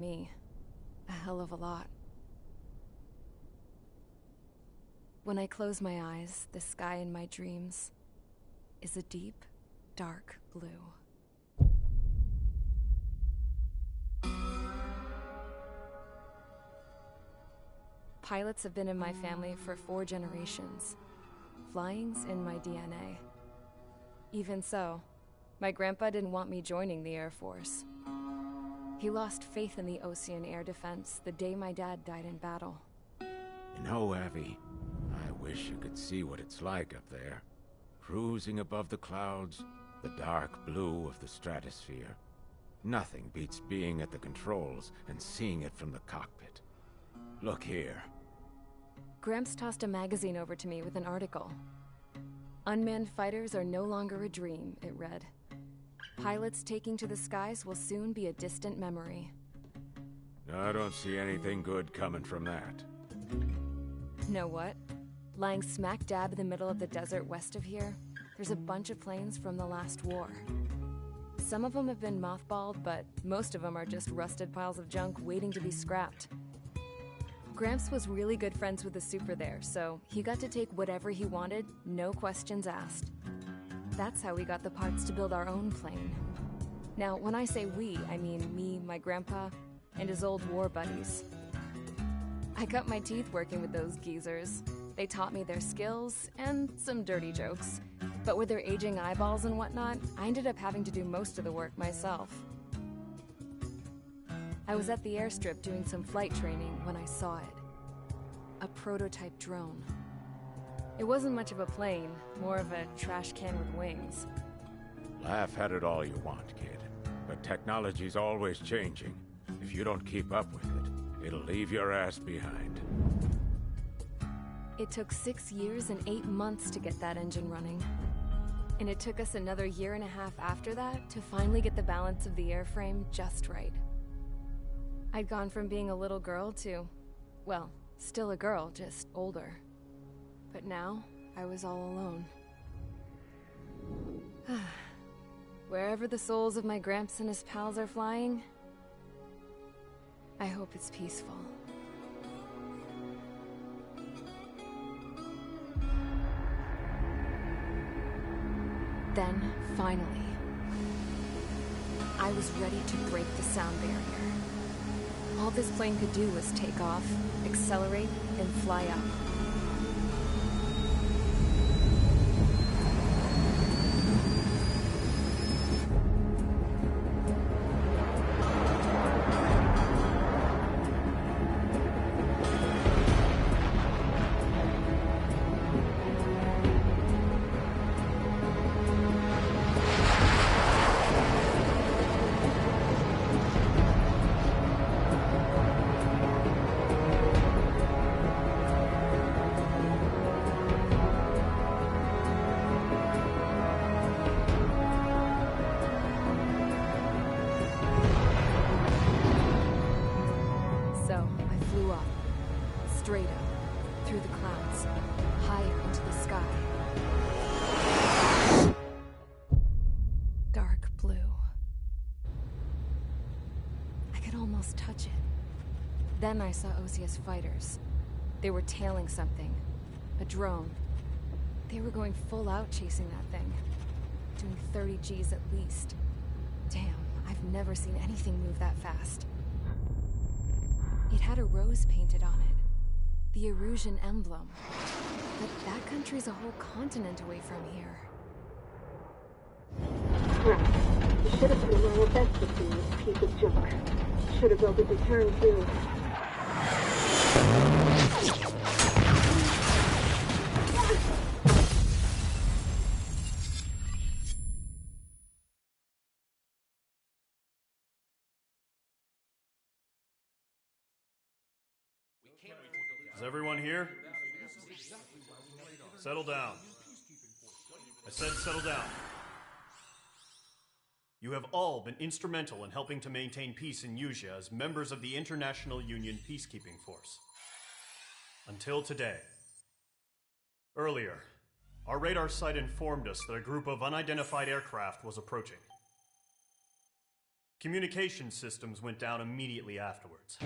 Me. A hell of a lot. When I close my eyes, the sky in my dreams is a deep, dark blue. Pilots have been in my family for 4 generations. Flying's in my DNA. Even so, my grandpa didn't want me joining the Air Force. He lost faith in the Ocean Air Defense the day my dad died in battle. You know, Abby, I wish you could see what it's like up there. Cruising above the clouds, the dark blue of the stratosphere. Nothing beats being at the controls and seeing it from the cockpit. Look here. Gramps tossed a magazine over to me with an article. Unmanned fighters are no longer a dream, it read. Pilots taking to the skies will soon be a distant memory. I don't see anything good coming from that. Know what? Lying smack dab in the middle of the desert west of here, there's a bunch of planes from the last war. Some of them have been mothballed, but most of them are just rusted piles of junk waiting to be scrapped. Gramps was really good friends with the super there, so he got to take whatever he wanted, no questions asked. That's how we got the parts to build our own plane. Now, when I say we, I mean me, my grandpa, and his old war buddies. I cut my teeth working with those geezers. They taught me their skills, and some dirty jokes. But with their aging eyeballs and whatnot, I ended up having to do most of the work myself. I was at the airstrip doing some flight training when I saw it. A prototype drone. It wasn't much of a plane, more of a trash can with wings. Laugh at it all you want, kid. But technology's always changing. If you don't keep up with it, it'll leave your ass behind. It took 6 years and 8 months to get that engine running. And it took us another 1.5 years after that to finally get the balance of the airframe just right. I'd gone from being a little girl to, well, still a girl, just older. But now, I was all alone. Wherever the souls of my Gramps and his pals are flying, I hope it's peaceful. Then, finally, I was ready to break the sound barrier. All this plane could do was take off, accelerate, and fly up. So, I flew up, straight up, through the clouds, higher into the sky. Dark blue. I could almost touch it. Then I saw OCS fighters. They were tailing something. A drone. They were going full out chasing that thing. Doing 30 Gs at least. Damn, I've never seen anything move that fast. It had a rose painted on it. The Erusian emblem. But that country's a whole continent away from here. Crap. You should have put my best to see this piece of junk. Should have built a deterrent too. Is everyone here? Settle down. I said settle down. You have all been instrumental in helping to maintain peace in Usea as members of the International Union Peacekeeping Force. Until today. Earlier, our radar site informed us that a group of unidentified aircraft was approaching. Communication systems went down immediately afterwards.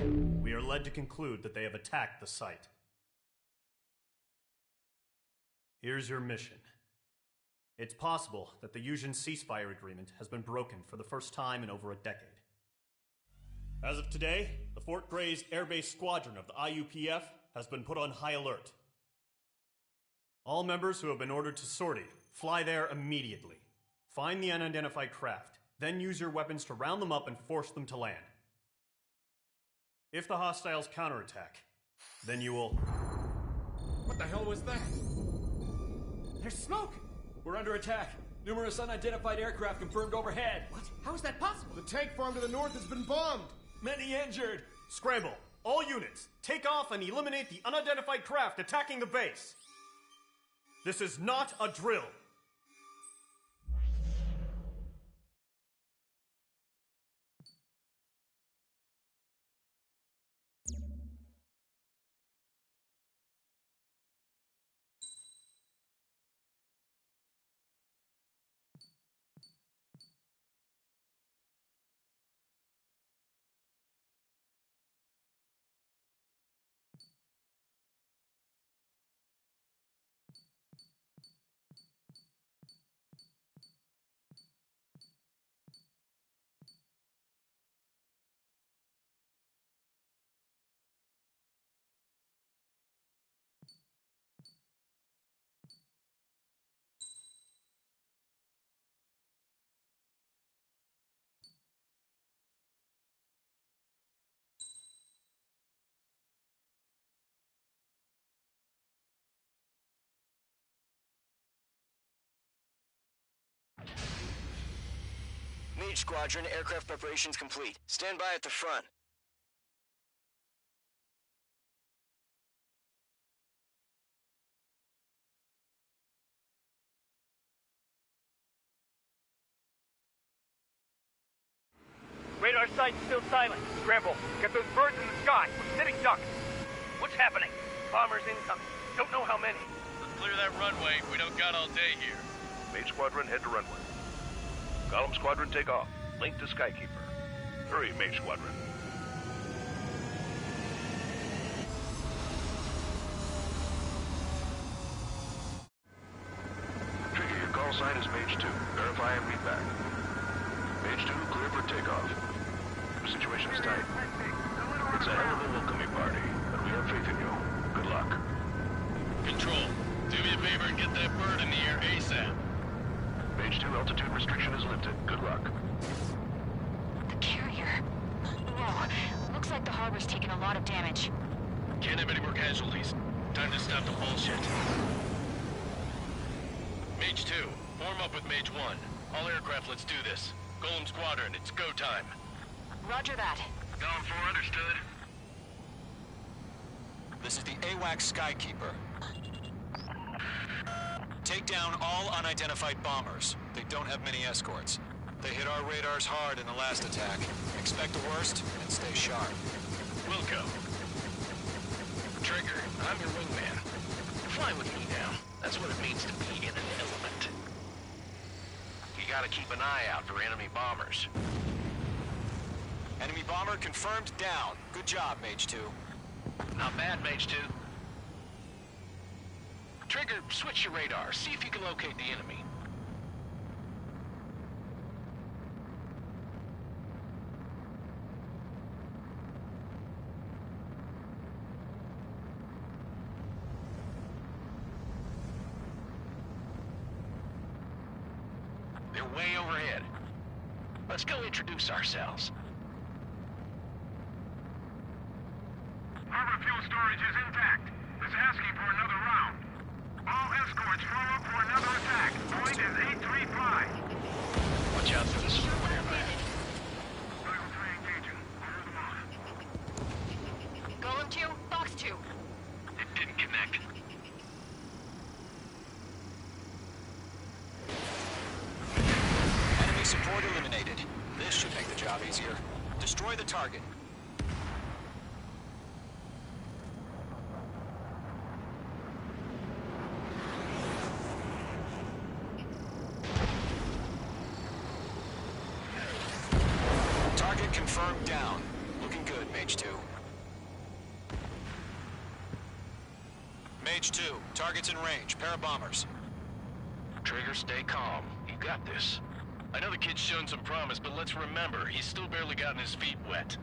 We are led to conclude that they have attacked the site. Here's your mission. It's possible that the Yuuzhan ceasefire agreement has been broken for the first time in over a decade. As of today, the Fort Grays Air Base Squadron of the IUPF has been put on high alert. All members who have been ordered to sortie, fly there immediately. Find the unidentified craft, then use your weapons to round them up and force them to land. If the hostiles counterattack, then you will... What the hell was that? There's smoke! We're under attack. Numerous unidentified aircraft confirmed overhead. What? How is that possible? The tank farm to the north has been bombed. Many injured. Scramble! All units, take off and eliminate the unidentified craft attacking the base! This is not a drill! Mage Squadron, aircraft preparations complete. Stand by at the front. Radar site's still silent. Scramble. Get those birds in the sky. We're sitting ducks. What's happening? Bombers incoming. Don't know how many. Let's clear that runway. We don't got all day here. Mage Squadron, head to runway. Golem Squadron, take off. Link to Skykeeper. Hurry, Mage Squadron. Trigger, your call sign is Mage 2. Verify and read back. Mage 2, clear for takeoff. The situation is tight. It's a hell of a welcoming party, but we have faith in you. Good luck. Control, do me a favor and get that bird in the air ASAP. Mage 2, altitude restriction is lifted. Good luck. The carrier. No. Looks like the harbor's taken a lot of damage. Can't have any more casualties. Time to stop the bullshit. Mage 2, form up with Mage 1. All aircraft, let's do this. Golem Squadron, it's go time. Roger that. Golem 4, understood. This is the AWACS Skykeeper. Take down all unidentified bombers. They don't have many escorts. They hit our radars hard in the last attack. Expect the worst and stay sharp. Wilco. Trigger, I'm your wingman. Fly with me now. That's what it means to be in an element. You gotta keep an eye out for enemy bombers. Enemy bomber confirmed down. Good job, Mage 2. Not bad, Mage 2. Trigger, switch your radar. See if you can locate the enemy. They're way overhead. Let's go introduce ourselves. Harbor fuel storage is intact. It's asking for another round. All escorts form up for another attack. Point is 835. Watch out for the support aircraft. Eagle 3 engaging. Hold them on. Golem 2, Fox 2. It didn't connect. Enemy support eliminated. This should make the job easier. Destroy the target. confirmed down. Looking good, Mage 2. Mage 2, target's in range. Pair of bombers. Trigger, stay calm. You got this. I know the kid's shown some promise, but let's remember, he's still barely gotten his feet wet.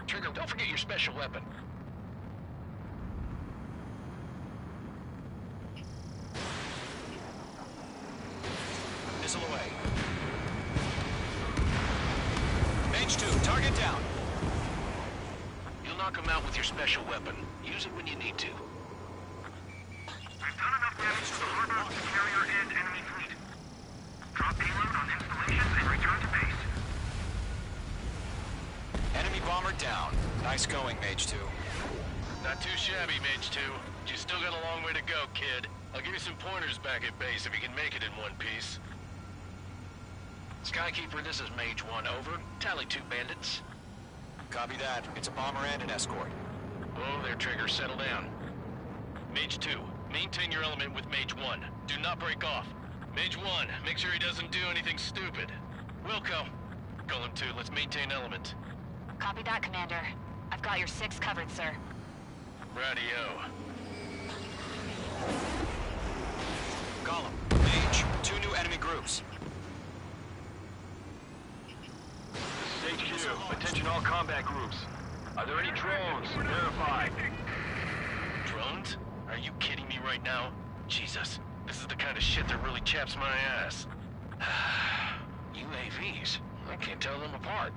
Trigger, don't forget your special weapon. Missile away. Mage 2, target down. You'll knock him out with your special weapon. Use it when you need to. We've done enough damage to the harbor, carrier, and enemy fleet. Drop payload on installations and return to base. Enemy bomber down. Nice going, Mage 2. Not too shabby, Mage 2. But you still got a long way to go, kid. I'll give you some pointers back at base if you can make it in one piece. Skykeeper, this is Mage 1, over. Tally 2 bandits. Copy that. It's a bomber and an escort. Whoa there, Trigger. Settle down. Mage 2, maintain your element with Mage 1. Do not break off. Mage 1, make sure he doesn't do anything stupid. Wilco, Golem 2, let's maintain element. Copy that, Commander. I've got your 6 covered, sir. Radio. Golem, Mage, 2 new enemy groups. This is HQ. Attention all combat groups. Are there any drones? Verify. Drones? Are you kidding me right now? Jesus, this is the kind of shit that really chaps my ass. UAVs? I can't tell them apart.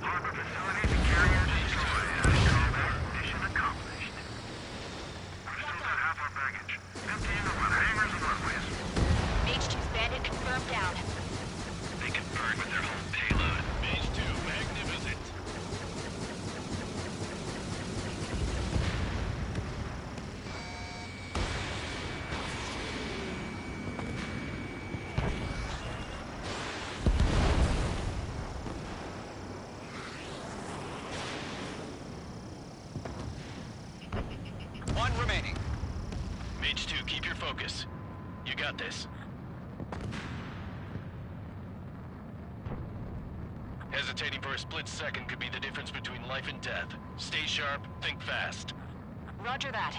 Harbor facilities and carriers destroyed. Mission accomplished. We've still got half our baggage. 15 over the hangars and runways. Mage 2's bandit confirmed down. They can burn with their whole payload. Mage 2, magnificent. One remaining. Mage 2, keep your focus. You got this. Hesitating for a split second could be the difference between life and death. Stay sharp, think fast. Roger that.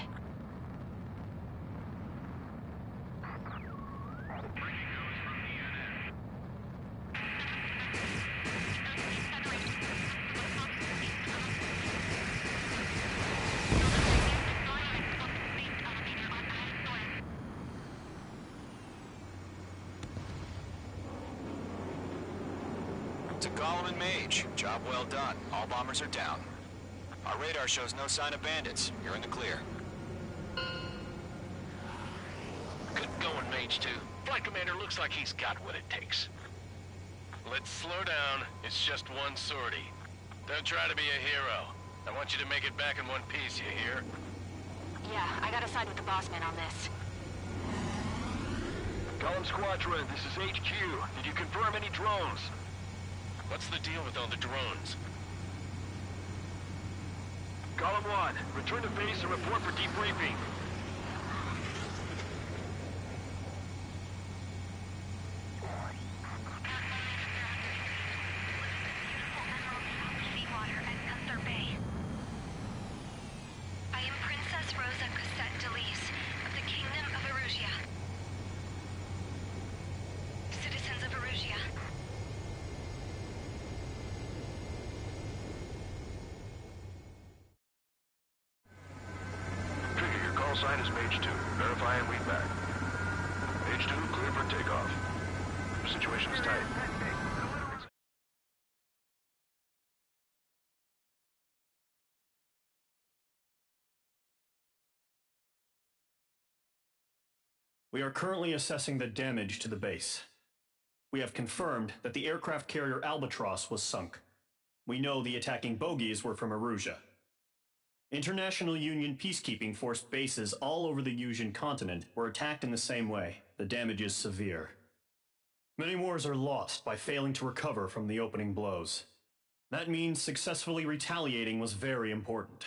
To Golem and Mage, job well done. All bombers are down. Our radar shows no sign of bandits. You're in the clear. Good going, Mage 2. Flight Commander looks like he's got what it takes. Let's slow down. It's just one sortie. Don't try to be a hero. I want you to make it back in one piece, you hear? Yeah, I gotta side with the boss man on this. Golem Squadron, this is HQ. Did you confirm any drones? What's the deal with all the drones? Golem 1, return to base and report for debriefing. Seawater at Gunther Bay. I am Princess Rosa Cosette Delise of the Kingdom of Erusia. Citizens of Erusia. Trigger, your call sign is Mage 2. Verify and read back. Mage 2, clear for takeoff. Your situation is tight. We are currently assessing the damage to the base. We have confirmed that the aircraft carrier Albatross was sunk. We know the attacking bogies were from Erusia. International Union peacekeeping force bases all over the Yusian continent were attacked in the same way. the damage is severe. Many wars are lost by failing to recover from the opening blows. That means successfully retaliating was very important.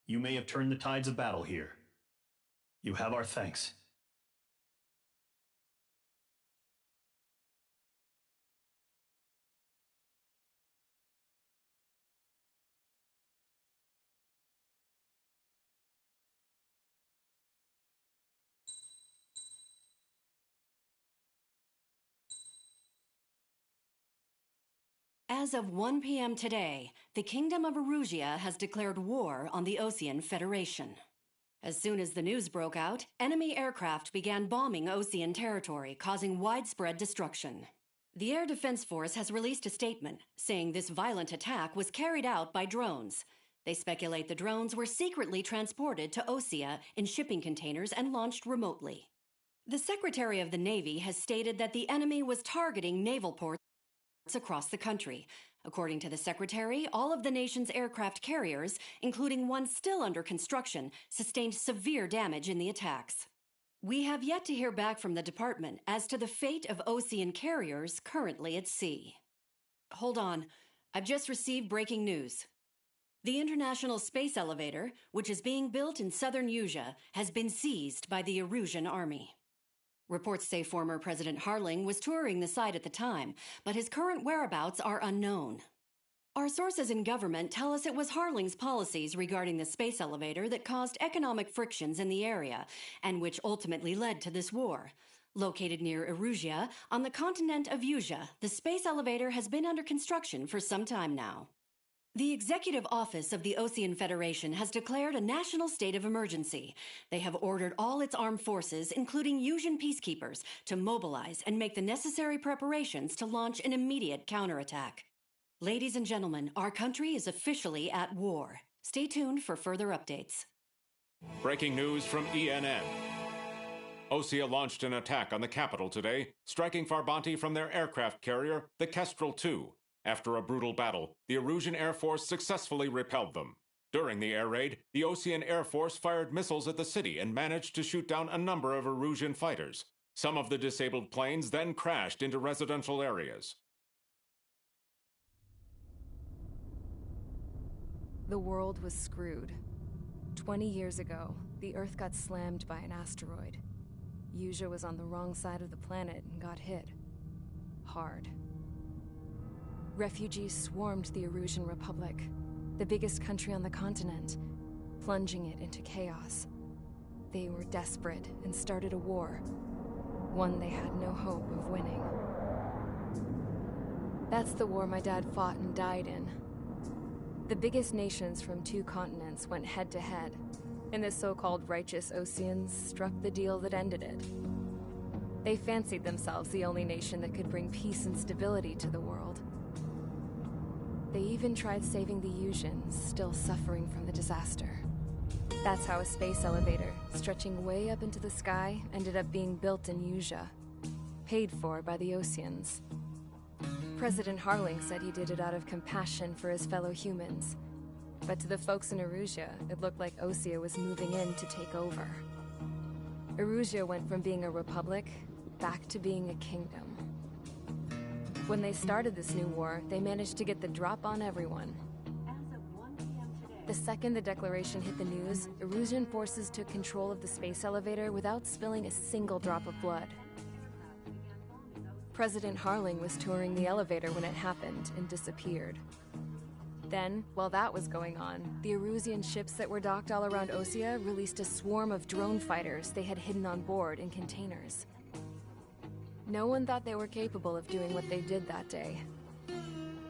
You may have turned the tides of battle here. You have our thanks. As of 1 p.m. today, the Kingdom of Erusia has declared war on the Osean Federation. As soon as the news broke out, enemy aircraft began bombing Osean territory, causing widespread destruction. The Air Defense Force has released a statement saying this violent attack was carried out by drones. They speculate the drones were secretly transported to Osea in shipping containers and launched remotely. The Secretary of the Navy has stated that the enemy was targeting naval ports across the country. According to the Secretary, all of the nation's aircraft carriers, including one still under construction, sustained severe damage in the attacks. We have yet to hear back from the department as to the fate of Osean carriers currently at sea. Hold on. I've just received breaking news. The International Space Elevator, which is being built in southern Usea, has been seized by the Erusian Army. Reports say former President Harling was touring the site at the time, but his current whereabouts are unknown. Our sources in government tell us it was Harling's policies regarding the space elevator that caused economic frictions in the area, and which ultimately led to this war. Located near Erusia, on the continent of Usea, the space elevator has been under construction for some time now. The Executive Office of the Osean Federation has declared a national state of emergency. They have ordered all its armed forces, including Usian peacekeepers, to mobilize and make the necessary preparations to launch an immediate counterattack. Ladies and gentlemen, our country is officially at war. Stay tuned for further updates. Breaking news from ENN. Osea launched an attack on the capital today, striking Farbanti from their aircraft carrier, the Kestrel II. After a brutal battle, the Erusian Air Force successfully repelled them. During the air raid, the Osean Air Force fired missiles at the city and managed to shoot down a number of Erusian fighters. Some of the disabled planes then crashed into residential areas. The world was screwed. 20 years ago, the Earth got slammed by an asteroid. Usea was on the wrong side of the planet and got hit. Hard. Refugees swarmed the Erusian Republic, the biggest country on the continent, plunging it into chaos. They were desperate and started a war, one they had no hope of winning. That's the war my dad fought and died in. The biggest nations from 2 continents went head-to-head, and the so-called righteous Oseans struck the deal that ended it. They fancied themselves the only nation that could bring peace and stability to the world. They even tried saving the Usians, still suffering from the disaster. That's how a space elevator, stretching way up into the sky, ended up being built in Usea, paid for by the Oseans. President Harling said he did it out of compassion for his fellow humans. But to the folks in Erusia, it looked like Osea was moving in to take over. Erusia went from being a republic back to being a kingdom. When they started this new war, they managed to get the drop on everyone. The second the declaration hit the news, Erusian forces took control of the space elevator without spilling a single drop of blood. President Harling was touring the elevator when it happened and disappeared. Then, while that was going on, the Erusian ships that were docked all around Osea released a swarm of drone fighters they had hidden on board in containers. No one thought they were capable of doing what they did that day.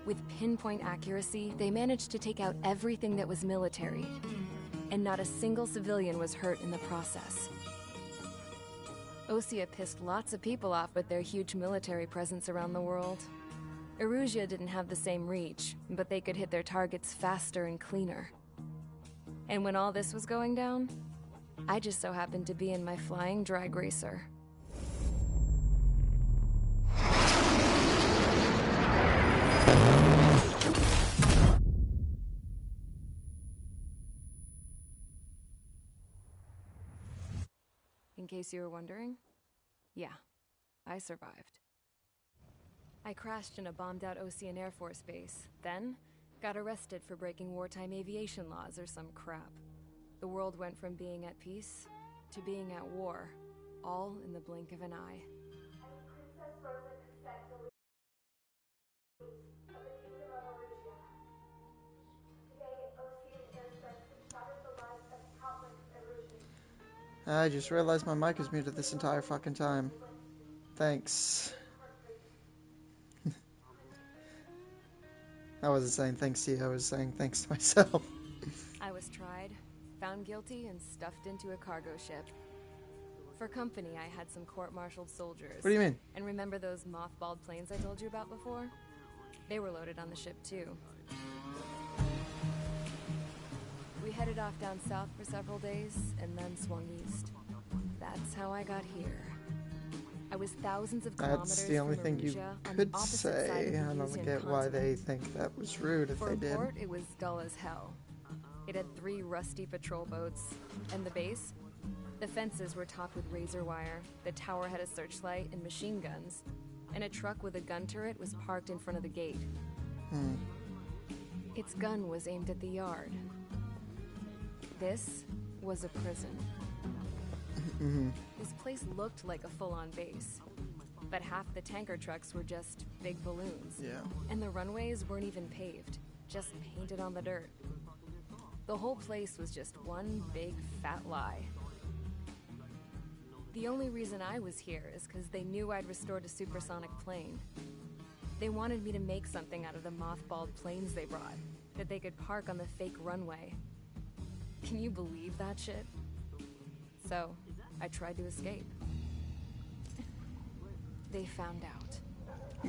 With pinpoint accuracy, they managed to take out everything that was military, and not a single civilian was hurt in the process. Osea pissed lots of people off with their huge military presence around the world. Erusia didn't have the same reach, but they could hit their targets faster and cleaner. And when all this was going down, I just so happened to be in my flying drag racer. In case you were wondering. Yeah, I survived. I crashed in a bombed-out Ocean Air Force base, then got arrested for breaking wartime aviation laws or some crap. The world went from being at peace to being at war, all in the blink of an eye. Princess Rosa consent to leave of the Kingdom of Erusia. Today, Ocean airstrikes have shattered the lives of countless Erusians. I just realized my mic is muted this entire fucking time. Thanks. I wasn't saying thanks to you, I was saying thanks to myself. I was tried, found guilty, and stuffed into a cargo ship. For company, I had some court-martialed soldiers. What do you mean? And remember those mothballed planes I told you about before? They were loaded on the ship, too. We headed off down south for several days, and then swung east. That's how I got here. I was thousands of kilometers That's the only from thing you Erusia, on could the opposite side say. of the I don't Elysian get why continent. they think that was rude if For they a did. port, it was dull as hell. It had 3 rusty patrol boats, and the base? The fences were topped with razor wire, the tower had a searchlight and machine guns, and a truck with a gun turret was parked in front of the gate. Its gun was aimed at the yard. This was a prison. This place looked like a full-on base, but half the tanker trucks were just big balloons. Yeah. And the runways weren't even paved, just painted on the dirt. The whole place was just one big fat lie. The only reason I was here is because they knew I'd restored a supersonic plane. They wanted me to make something out of the mothballed planes they brought, that they could park on the fake runway. Can you believe that shit? So, I tried to escape. They found out.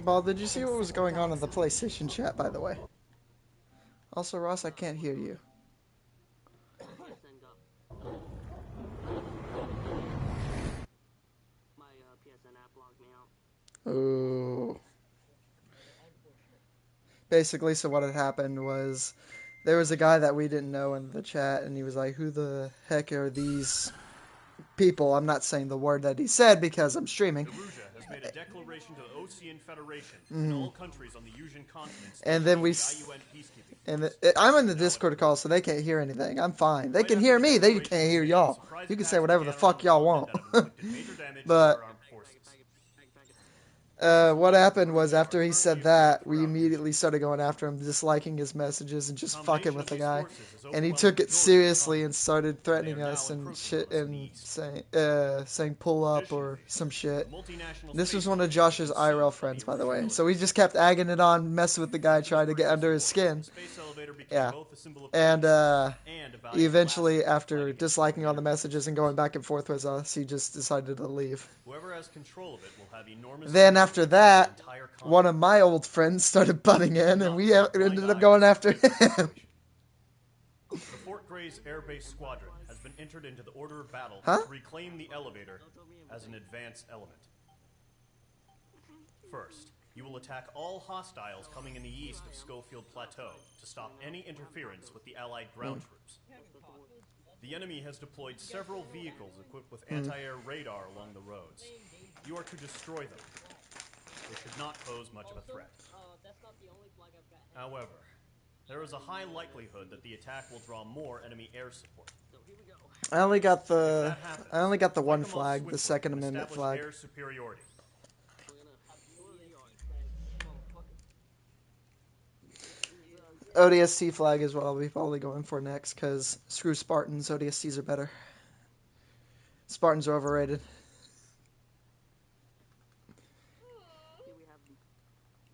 Ball, did you see what was going on in the PlayStation chat, by the way? Also, Ross, I can't hear you. Ooh. Basically, so what had happened was there was a guy that we didn't know in the chat, and he was like, who the heck are these people? I'm not saying the word that he said because I'm streaming. Erusia has made a declaration to the Ocean Federation and all countries on the Yusian continent. And then we... IUN peacekeeping. And I'm in the Discord call, so they can't hear anything. I'm fine. They can hear me. They can't hear y'all. You can say whatever the fuck y'all want. But... what happened was after he said that, we immediately started going after him, disliking his messages and just fucking with the guy. And he took it seriously and started threatening us and shit and saying pull up or some shit. This was one of Josh's IRL friends, by the way. So we just kept egging it on, messing with the guy, trying to get under his skin. Yeah. And eventually, after disliking all the messages and going back and forth with us, he just decided to leave. Whoever has control of it will have enormous. Then after that, one of my old friends started butting in, and we ended up going after him. The Fort Grays Air Base Squadron has been entered into the order of battle to reclaim the elevator as an advanced element. First, you will attack all hostiles coming in the east of Schofield Plateau to stop any interference with the Allied ground troops. The enemy has deployed several vehicles equipped with anti-air radar along the roads. You are to destroy them. They should not pose much of a threat. However, there is a high likelihood that the attack will draw more enemy air support. I only got the one flag, the Second Amendment flag. Air superiority. ODST flag is what I'll be probably going for next, because screw Spartans, ODSTs are better. Spartans are overrated.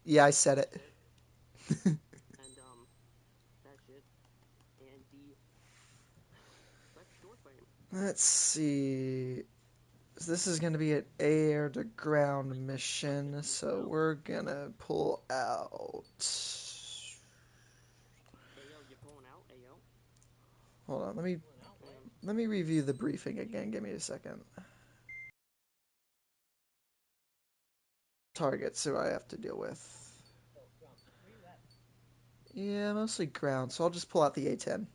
Yeah, I said it. Let's see. This is going to be an air to ground mission, so we're going to pull out. Hold on, let me review the briefing again. Give me a second. Targets who I have to deal with. Yeah, mostly ground, so I'll just pull out the A-10.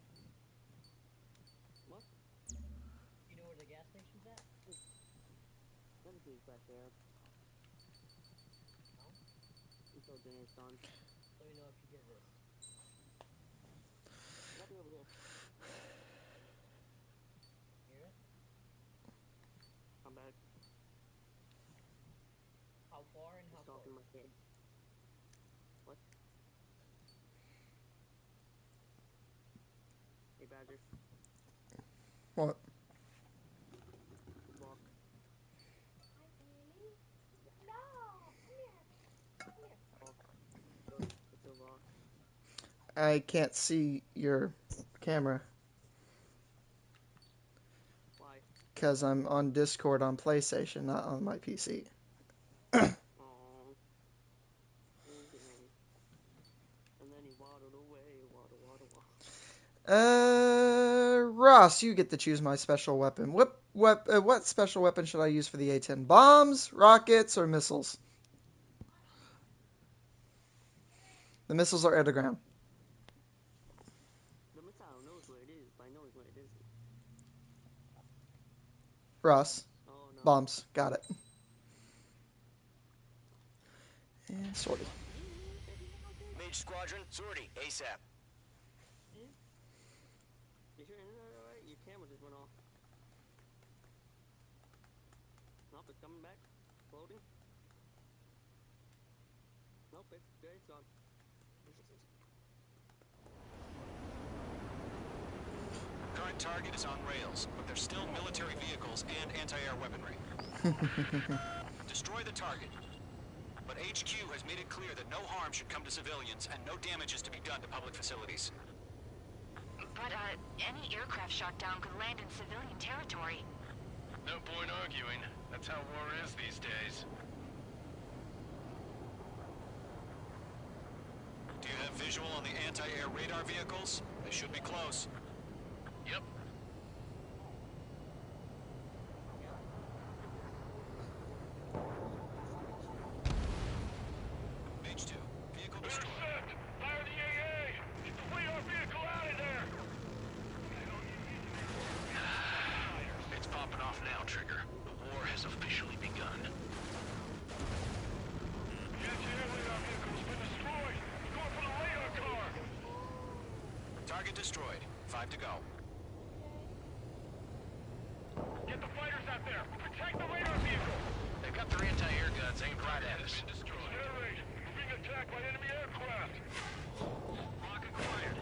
until dinner's done. Let me know if you get this. Nothing over here. Hear it? Come back. How far and how close? Talking to my kid. What? Hey, Badger. What? Walk. Hi, baby. No! Come here. Come here. Walk. Go to the walk. I can't see your camera. Why? Because I'm on Discord on PlayStation, not on my PC. And then he waddled away, waddle. Ross, you get to choose my special weapon. What special weapon should I use for the A-10? Bombs, rockets, or missiles? The missiles are air to ground. The missile knows where it is, but I know where it isn't. Ross. Oh, no. Bombs. Got it. And sorted. Mage Squadron, sortie, ASAP. Is your internet alright? Your camera just went off. Nope, it's coming back. Loading. Nope, it's good, it's gone. Current target is on rails, but there's still military vehicles and anti-air weaponry. Destroy the target. But HQ has made it clear that no harm should come to civilians and no damage is to be done to public facilities. But, any aircraft shot down could land in civilian territory. No point arguing. That's how war is these days. Do you have visual on the anti-air radar vehicles? They should be close. Yep. Mage 2, vehicle destroyed. Intercept! Fire the AA! Get the radar vehicle out of there! It's popping off now, Trigger. The war has officially begun. The anti-air radar vehicle's been destroyed! Go for the radar car! Target destroyed. 5 to go. Get the fighters out there! Protect the radar vehicle! They've got their anti-air guns aimed right at us. Air raid! We're being attacked by enemy aircraft! Rocket acquired.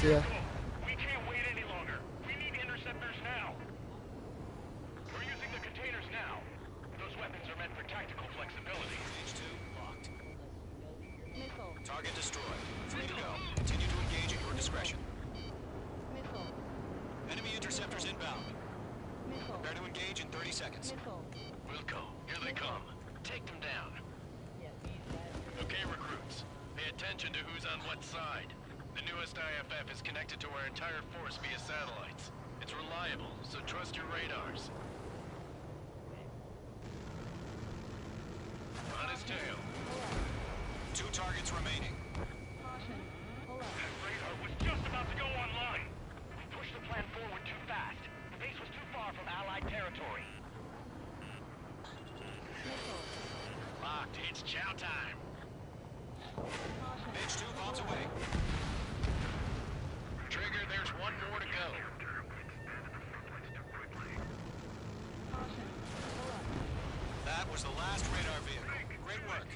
See ya. We can't wait any longer. We need interceptors now. We're using the containers now. Those weapons are meant for tactical flexibility. Mage 2, locked. Target destroyed. 3 to go. Continue to engage at your discretion. Enemy interceptors inbound. Prepare to engage in 30 seconds. Wilco, here they come. Take them down. Okay, recruits. Pay attention to who's on what side. The newest IFF is connected to our entire force via satellites. It's reliable, so trust your radars. On his tail. 2 targets remaining. That radar was just about to go online. We pushed the plan forward too fast. The base was too far from Allied territory. Locked, it's chow time. Mage 2, bombs away. Trigger, there's one more to go. That was the last radar vehicle. Great work.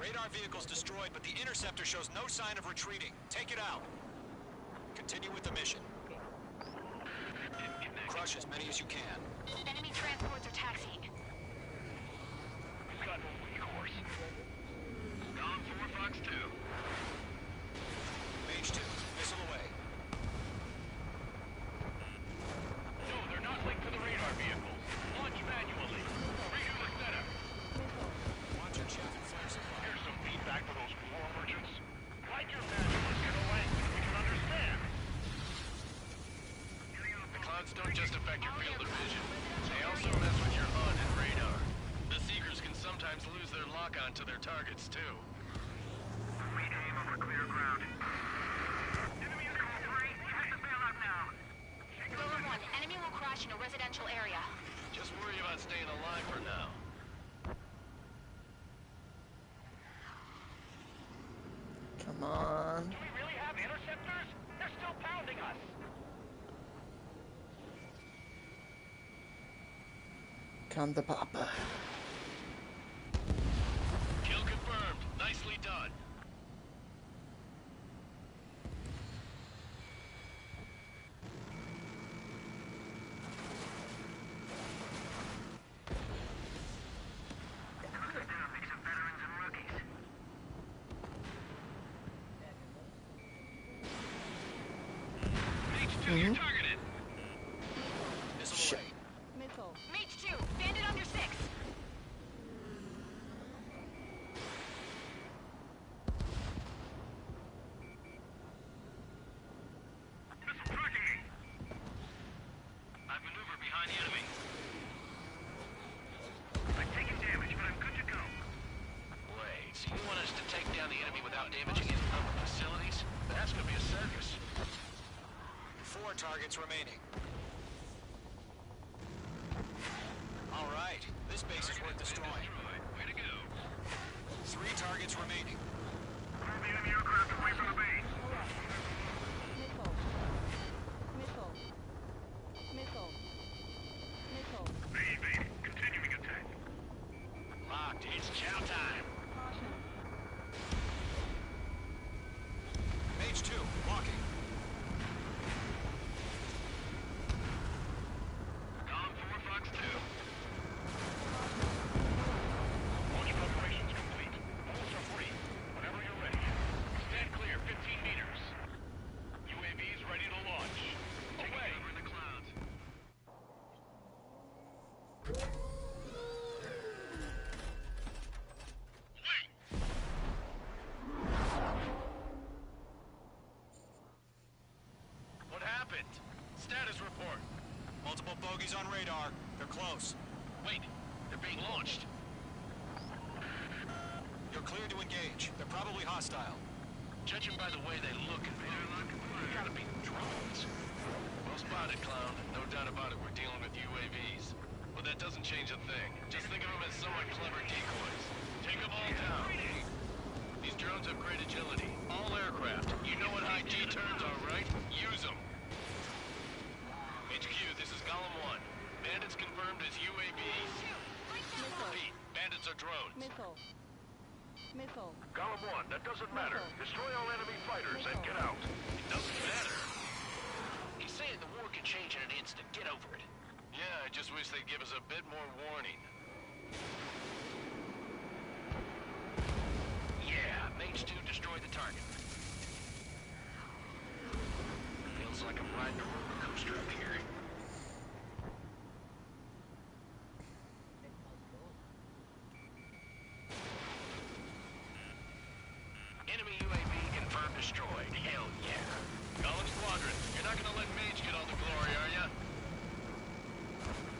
Radar vehicle's destroyed, but the interceptor shows no sign of retreating. Take it out. Continue with the mission. Crush as many as you can. Enemy transports are taxiing. We've got a weak horse. Gone 4 Fox 2. Mage 2, missile away. No, they're not linked to the radar vehicles. Launch manually. Redo the setup. Watch your chaff and flare supply. Here's some feedback for those war merchants. Write your manuals in a language we can understand. The clouds don't just affect your field of vision. They also mess with your HUD and radar. The Seekers can sometimes lose their lock-on to their targets, too. We aim over clear ground. Enemy Uniform 3, hit the bailout now. Rover 1, enemy will crash in a residential area. Just worry about staying alive for now. Come on. Do we really have interceptors? They're still pounding us. Come to Papa. Kill confirmed. Nicely done. Mm-hmm. Shit. Mage 2, bandit under 6. I've maneuvered behind the enemy. I've taken damage, but I'm good to go. Wait, so you want us to take down the enemy without damaging any public facilities? That's gonna be a circus. 4 targets remaining. All right, this base is worth destroying. Way to go. 3 targets remaining. Move the enemy aircraft away from the base. Evade. Continuing attack. Locked. It's chow time. Mage 2, walking. Column 4, Fox 2. Launch preparations complete. Holes are free. Whenever you're ready. Stand clear, 15 meters. UAVs ready to launch. Away. Over in the clouds. What happened? Status report. Multiple bogies on radar. They're close. Wait, they're being launched. You're clear to engage. They're probably hostile. Judging by the way they look and they gotta be drones. Well spotted, clown. No doubt about it, we're dealing with UAVs. But that doesn't change a thing. Just think of them as somewhat clever decoys. Take them all down. These drones have great agility. All aircraft. You know what high G turns are, right? Use them. HQ, this is Golem 1. Bandits confirmed as UAVs. Repeat, bandits are drones. Column 1, that doesn't matter. Destroy all enemy fighters and get out. It doesn't matter. He's saying the war can change in an instant. Get over it. Yeah, I just wish they'd give us a bit more warning. Yeah, Mage 2 destroyed the target. Feels like I'm riding a roller coaster up here. Enemy UAV confirmed destroyed. Hell yeah. Golem Squadron, you're not gonna let Mage get all the glory, are ya?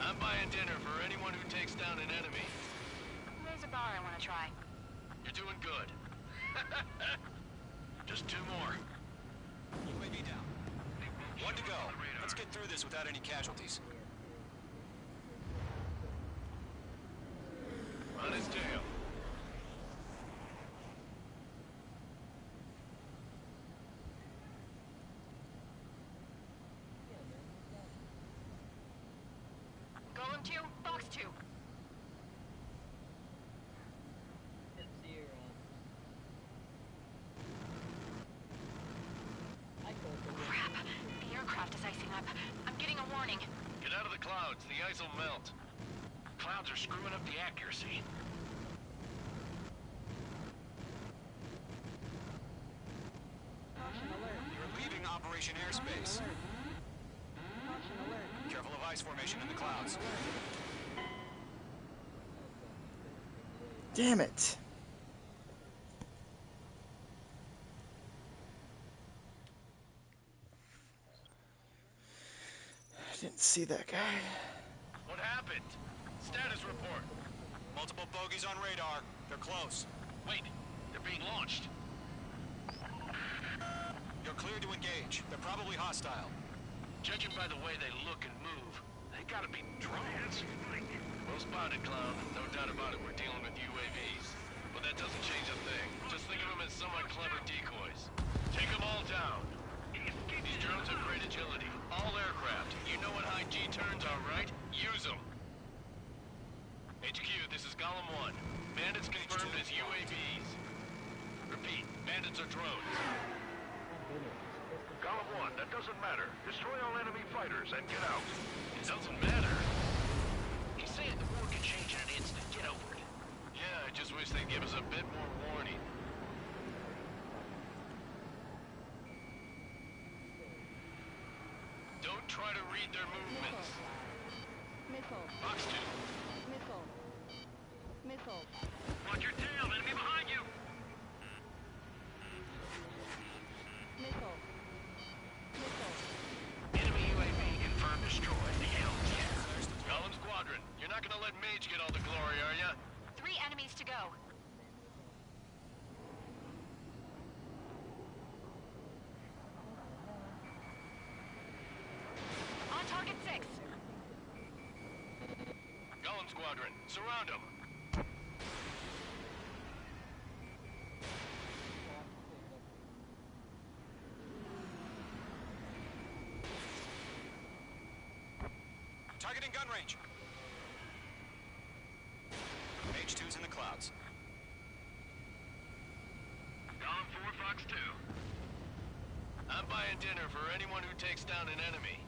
I'm buying dinner for anyone who takes down an enemy. There's a bar I want to try. You're doing good. Just 2 more. UAV down. 1 to go. Let's get through this without any casualties. On his tail. Golem 2, Fox 2. Crap. The aircraft is icing up. I'm getting a warning. Get out of the clouds, the ice will melt. Clouds are screwing up the accuracy. You're leaving Operation Airspace. Careful of ice formation in the clouds. Damn it. I didn't see that guy. What happened? Status report. Multiple bogies on radar. They're close. Wait, they're being launched. You're clear to engage. They're probably hostile. Judging by the way they look and move, they gotta be drones. Well spotted, clown. No doubt about it, we're dealing with UAVs. But that doesn't change a thing. Just think of them as somewhat clever decoys. Take them all down. These drones have great agility. All aircraft. You know what high G turns are, right? Use them. HQ, this is Golem 1. Bandits confirmed as UAVs. Repeat, bandits are drones. Golem 1, that doesn't matter. Destroy all enemy fighters and get out. It doesn't matter. He's saying the war could change in an instant. Get over it. Yeah, I just wish they'd give us a bit more warning. Don't try to read their movements. Missile. Box 2. Missile. Missile. Watch your tail, enemy behind you! Missile. Missile. Enemy UAV confirmed destroyed. Hell yeah. Golem Squadron, you're not gonna let Mage get all the glory, are ya? 3 enemies to go. On target 6. Golem Squadron, surround them. Targeting gun range. H2's in the clouds. Golem 4, Fox 2. I'm buying dinner for anyone who takes down an enemy.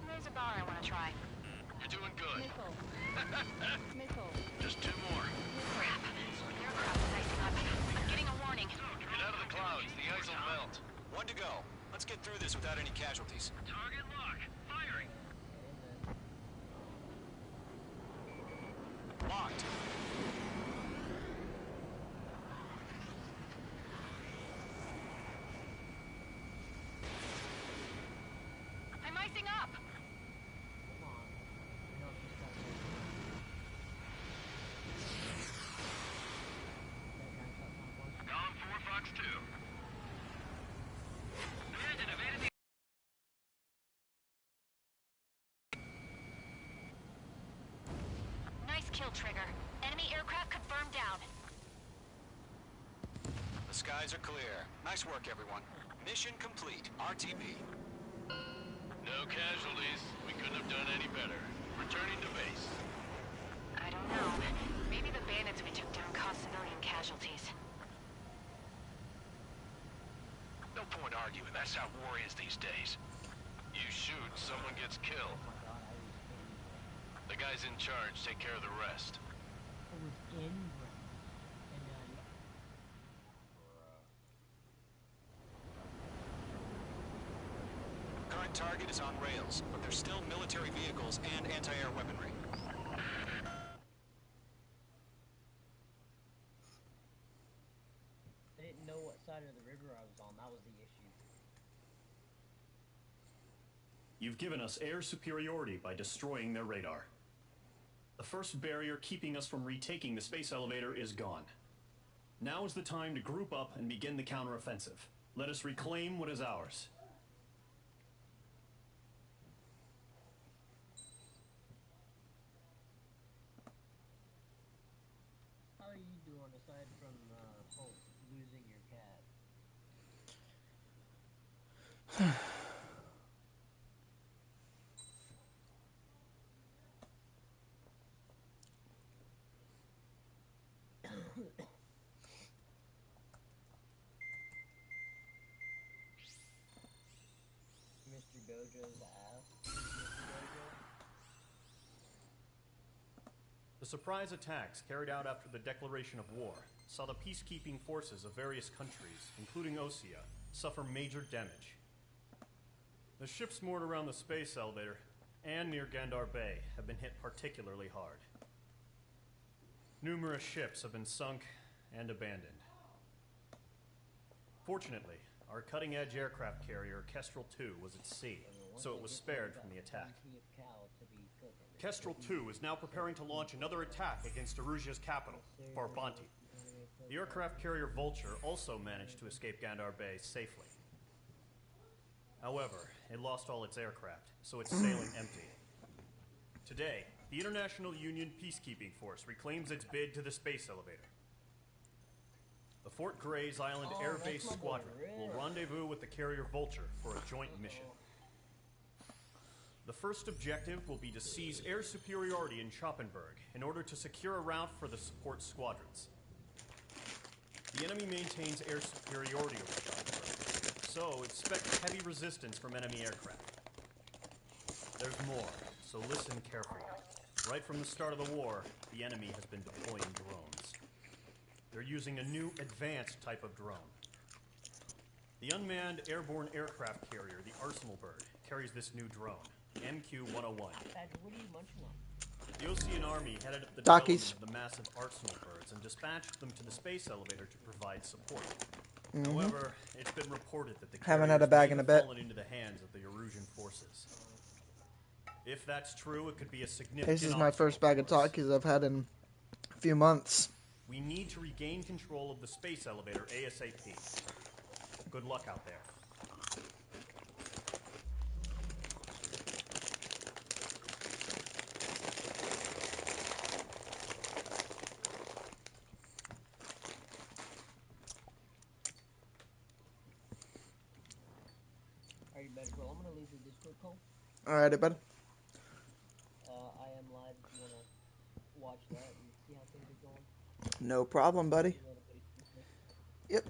There's a bar I want to try. You're doing good. Missile. Missile. Just 2 more. Crap. The aircraft is icing up. I'm getting a warning. Get out of the clouds. The ice will melt. 1 to go. Let's get through this without any casualties. Target lock. Firing. Locked. I'm icing up. Golem 4, Fox 2. Bandit evaded the... Nice kill, Trigger. Enemy aircraft confirmed down. The skies are clear. Nice work, everyone. Mission complete. RTB. No casualties. We couldn't have done any better. Returning to base. I don't know. Maybe the bandits we took down caused civilian casualties. No point arguing. That's how war is these days. You shoot, someone gets killed. The guys in charge take care of the rest. Current target is on rails, but there's still military vehicles and anti-air weaponry. They didn't know what side of the river I was on. That was the issue. You've given us air superiority by destroying their radar. The first barrier keeping us from retaking the space elevator is gone. Now is the time to group up and begin the counteroffensive. Let us reclaim what is ours. How are you doing aside from losing your cat? Mr. Gojo's ass. The surprise attacks carried out after the declaration of war saw the peacekeeping forces of various countries, including Osea, suffer major damage. The ships moored around the space elevator and near Gandar Bay have been hit particularly hard. Numerous ships have been sunk and abandoned. Fortunately, our cutting-edge aircraft carrier, Kestrel 2, was at sea, so it was spared from the attack. Kestrel 2 is now preparing to launch another attack against Erusia's capital, Farbanti. The aircraft carrier Vulture also managed to escape Gandar Bay safely. However, it lost all its aircraft, so it's sailing empty. Today, the International Union Peacekeeping Force reclaims its bid to the space elevator. Fort Gray's Island Air Base Squadron will rendezvous with the carrier Vulture for a joint mission. The first objective will be to seize air superiority in Choppenburg in order to secure a route for the support squadrons. The enemy maintains air superiority over Choppenburg, so expect heavy resistance from enemy aircraft. There's more, so listen carefully. Right from the start of the war, the enemy has been deploying drones. They're using a new advanced type of drone. The unmanned airborne aircraft carrier, the Arsenal Bird, carries this new drone, MQ-101. What are you munching on? The Osean Army headed up the Dockies. development of the massive Arsenal Birds and dispatched them to the space elevator to provide support. Mhm. However, it's been reported that the Haven't had a carriers bag may in a have bit. fallen into the hands of the Erusian forces. If that's true, it could be a significant This is my obstacle first bag of for us. Takis I've had in a few months. We need to regain control of the space elevator ASAP. Good luck out there. Are you better, bro? I'm gonna leave the Discord call. Alrighty, bud. I am live if you wanna watch that and see how things are going. No problem, buddy. Yep.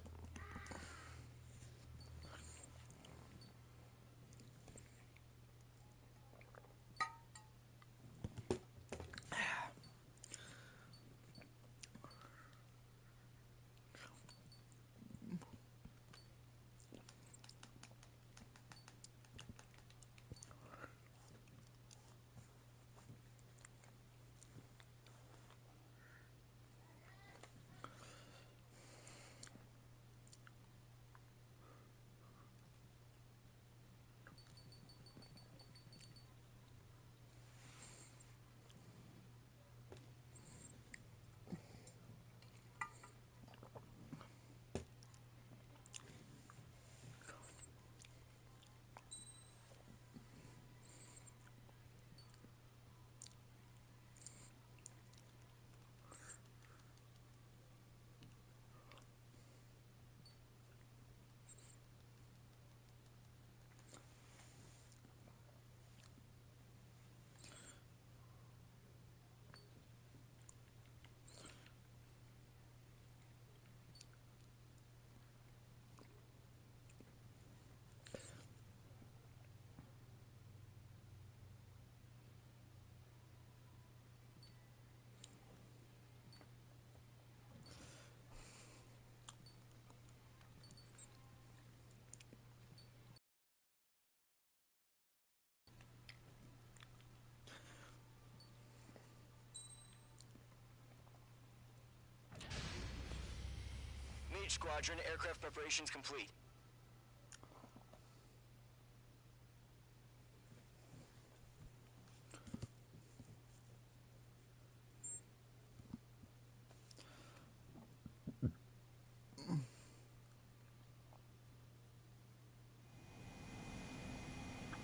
Mage Squadron, aircraft preparations complete.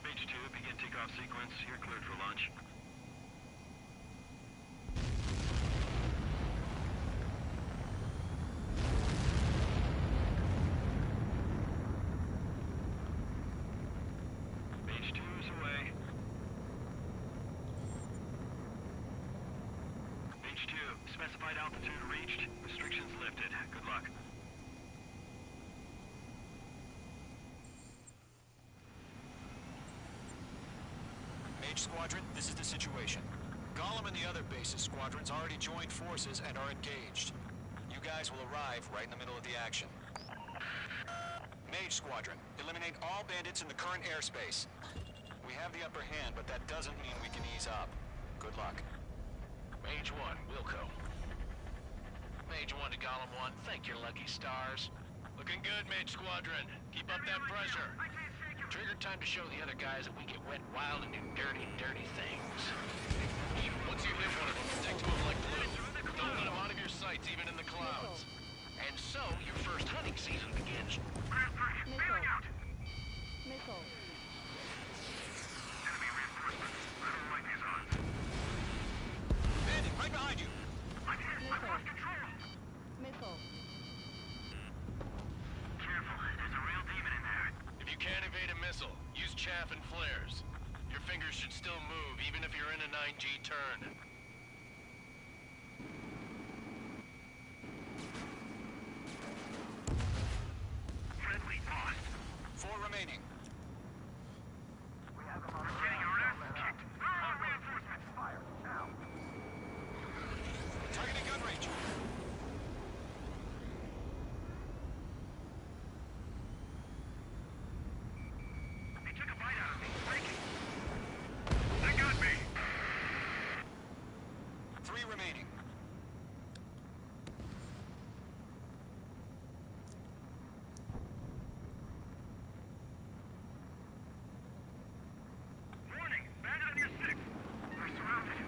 Mage 2, begin takeoff sequence. You're cleared for launch. Mage 2 is away. Mage 2, specified altitude reached. Restrictions lifted. Good luck. Mage Squadron, this is the situation. Gollum and the other base's squadrons already joined forces and are engaged. You guys will arrive right in the middle of the action. Mage Squadron, eliminate all bandits in the current airspace. We have the upper hand, but that doesn't mean we can ease up. Good luck. Mage 1, Wilco. Mage 1 to Gollum 1, thank your lucky stars. Looking good, Mage Squadron. Keep up that pressure. Trigger time to show the other guys that we get wet wild and do dirty, dirty things. Once you hit one of them, stick to them like glue. Don't let them out of your sights, even in the clouds. And so, your first hunting season begins. Bandit, right behind you! return. Friendly lost. 4 remaining. We're getting our asses kicked. All reinforcements. Fire, now. Targeting gun range. They took a bite out of me. Breaking. They got me. 3 remaining. Warning, bandit on your 6. We're surrounded.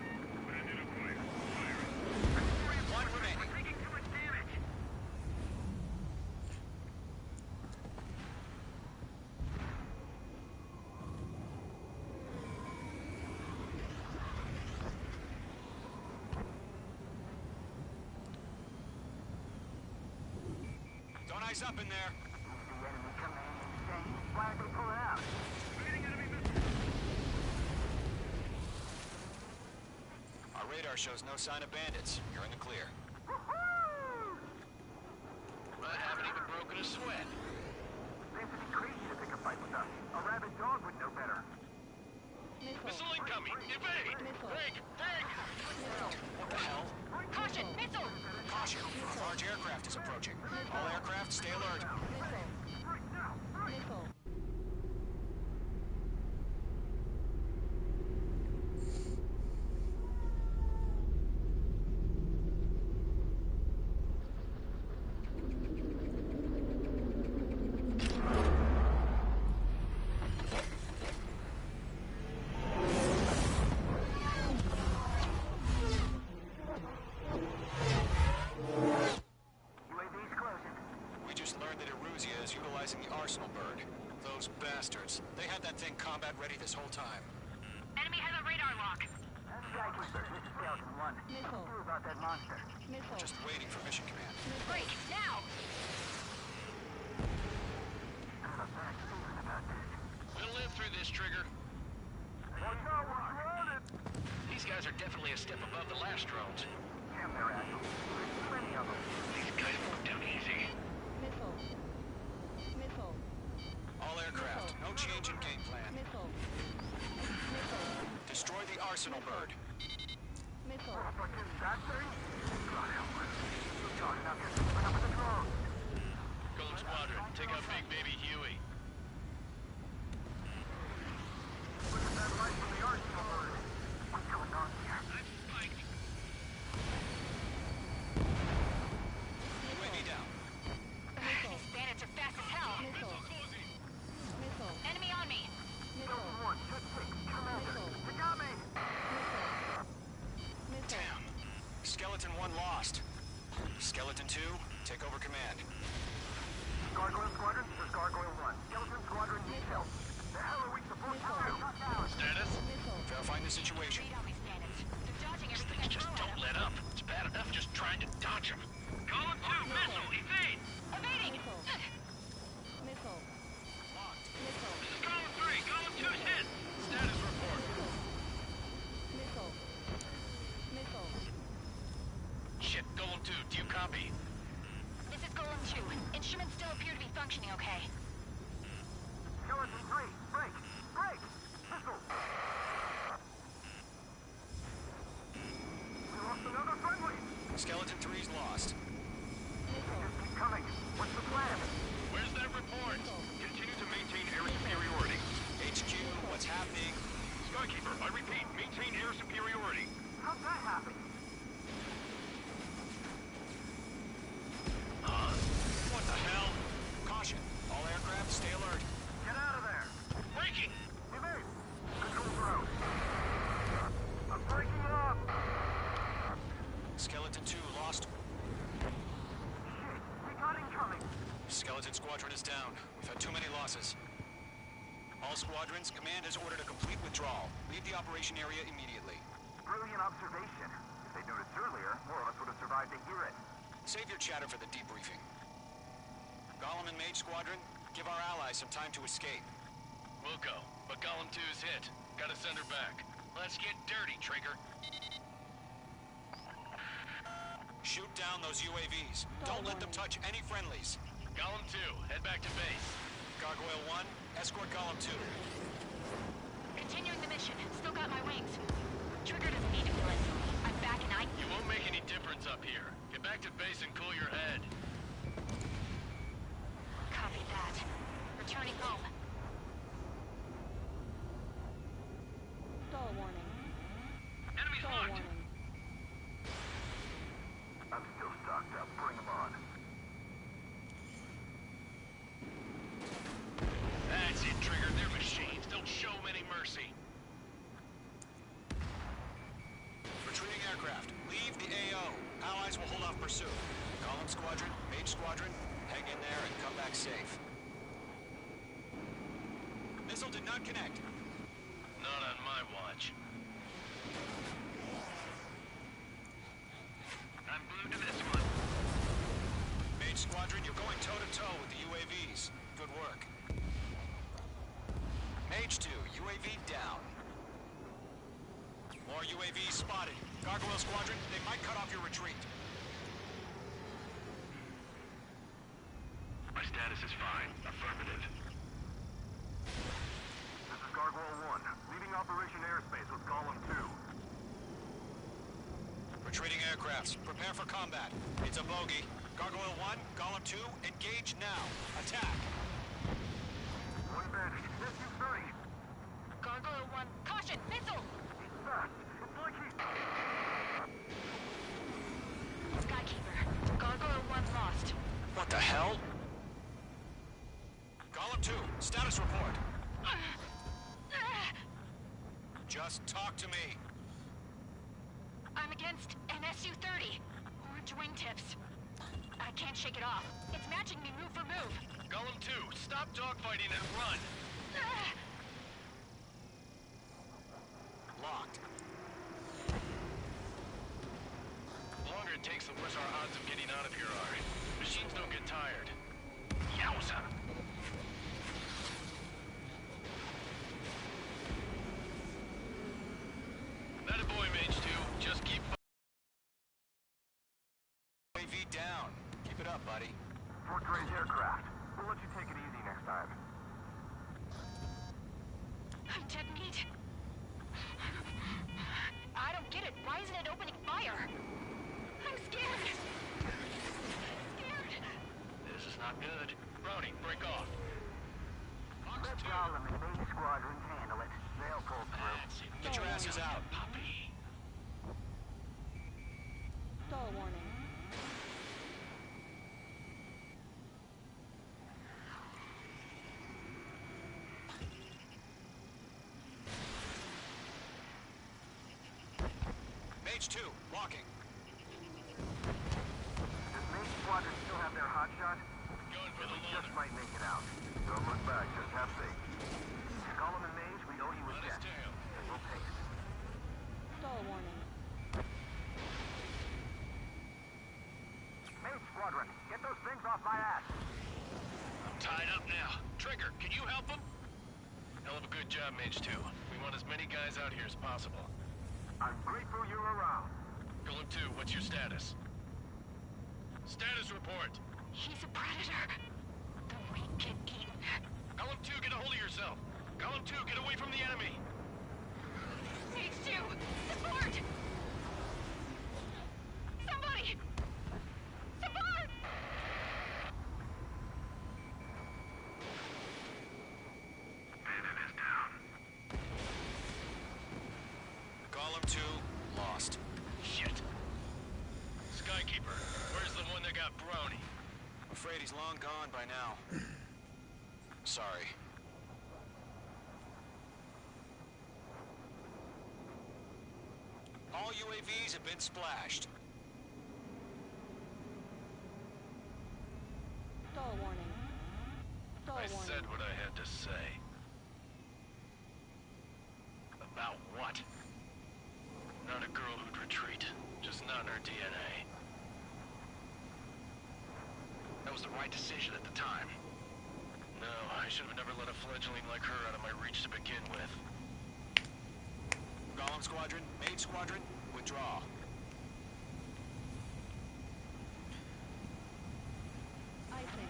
Bandit acquired. Firing. 1 remaining. We're taking too much damage. Don't ice up in there. The enemy coming in. Why aren't they pulling out? Evading enemy missiles. Our radar shows no sign of bandits. You're in the clear. I haven't even broken a sweat. They have to be crazy to pick a fight with us. A rabid dog would know better. Missile incoming! Evade! Break! Break! What the hell? Caution! Missile! Caution! A large aircraft is approaching. All aircraft, stay alert. UAV's closing. We just learned that Eruzia is utilizing the Arsenal bird. Those bastards. They had that thing combat ready this whole time. Enemy has a radar lock. Skykeeper, this is Skeleton 1. What do you do about that monster? Just waiting for mission command. Break, now! I have a bad feeling about this. We'll live through this, Trigger. Watch out, we're surrounded! These guys are definitely a step above the last drones. Damn, they're assholes. There's too many of them. These guys won't down easy. All aircraft, no change in game plan. Destroy the Arsenal bird. Fucking that thing? God help us. You're talking about getting split up with the drones. Golem Squadron, take out Big Baby Huey. Look at that light from the Arsenal bird. What's going on here? I'm spiked. UAV down. These bandits are fast as hell. Enemy on me. Skeleton 1, shoot 6, Commander. You got me! Damn. Skeleton 1 lost. Skeleton 2, take over command. Gargoyle Squadron, this is Gargoyle 1. Skeleton Squadron needs help. The hell are we supposed to do? Shut down! Status? Verifying the situation. Read on these bandits. They're dodging These everything things I just throw at don't them. let up. It's bad enough just trying to dodge them. Column 2, missile, evade! Evading! This is column 3, column 2's hit! Status report. Shit, Golem 2, do you copy? This is Golem 2. Instruments still appear to be functioning okay. Skeleton 3, break! Break! Missile! We lost another friendly! Skeleton 3's lost. Just keep coming. What's the plan? Where's that report? Continue to maintain air superiority. HQ, what's happening? Skykeeper, I repeat, maintain air superiority. How'd that happen? What the hell? Caution. All aircraft, stay alert. Get out of there! Breaking! Evade! Controls are out. I'm breaking up! Skeleton 2 lost. Shit, we got incoming! Skeleton Squadron is down. We've had too many losses. All squadrons, command has ordered a complete withdrawal. Leave the operation area immediately. Brilliant observation. If they'd noticed earlier, more of us would have survived to hear it. Save your chatter for the debriefing. Golem and Mage Squadron, give our allies some time to escape. We'll go, but Golem 2's hit. Gotta send her back. Let's get dirty, Trigger. Shoot down those UAVs. Don't let them touch any friendlies. Golem 2, head back to base. Gargoyle 1, escort Golem 2. Continuing the mission. Still got my wings. Trigger doesn't need to feel it. I'm back and I... You won't make any difference up here. Get back to base and cool your head. Copy that. Returning home. Stall warning. Enemies Stall locked. warning. I'm still stocked up. Bring them on. That's it, Trigger. They're machines. Don't show them any mercy. Retreating aircraft. Leave the AO. Allies will hold off pursuit. Golem Squadron, Mage Squadron, hang in there and come back safe. Missile did not connect. Not on my watch. I'm glued to this one. Mage Squadron, you're going toe-to-toe with the UAVs. Good work. Mage 2, UAV down. More UAVs spotted. Gargoyle Squadron, they might cut off your retreat. My status is fine. Affirmative. This is Gargoyle 1, leaving Operation Airspace with Golem 2. Retreating aircrafts, prepare for combat. It's a bogey. Gargoyle 1, Golem 2, engage now. Attack. One bandit. SU-30. Gargoyle 1, caution! Missile! He's fast. It's like he's... Skykeeper, Gargoyle 1 lost. What the hell? Golem 2, status report. Just talk to me. I'm against an SU-30. Orange wingtips. I can't shake it off. It's matching me move for move. Golem 2, stop dogfighting and run. Locked. The longer it takes, the worse our odds of getting out of here are. Machines don't get tired. Yowza! That a boy, Mage 2. Just keep... UAV down. Keep it up, buddy. Fort Gray's aircraft. We'll let you take it easy next time. I'm dead meat. I don't get it. Why isn't it opening fire? I'm scared. Scared. This is not good. Brownie, break off. Let Golem and Mage Squadrons handle it. They'll pull through. Get your asses out. Puppy. Stall warning. Mage 2, locking. Does Mage Squadron still have their hotshot? Going for the We just loader. might make it out. Don't look back, just have faith. Golem and Mage, we owe you a debt. Understand. And we'll pay it. Stall warning. Mage Squadron, get those things off my ass. I'm tied up now. Trigger, can you help him? Hell of a good job, Mage 2. We want as many guys out here as possible. I'm grateful you're around. Golem 2, what's your status? Status report. He's a predator. The weak get eaten. Golem 2, get a hold of yourself. Golem 2, get away from the enemy. Mage 2, support! Somebody! Support! Bandit is down. Golem 2, lost. Shit. Skykeeper, where's the one that got Brownie? Afraid he's long gone by now. Sorry. All UAVs have been splashed. Stall warning. Stall I warning. said what I had to say. About what? Not a girl who'd retreat. Just not in her DNA. That was the right decision at the time. No, I should have never let a fledgling like her out of my reach to begin with. Golem Squadron, Mage Squadron, withdraw. I think.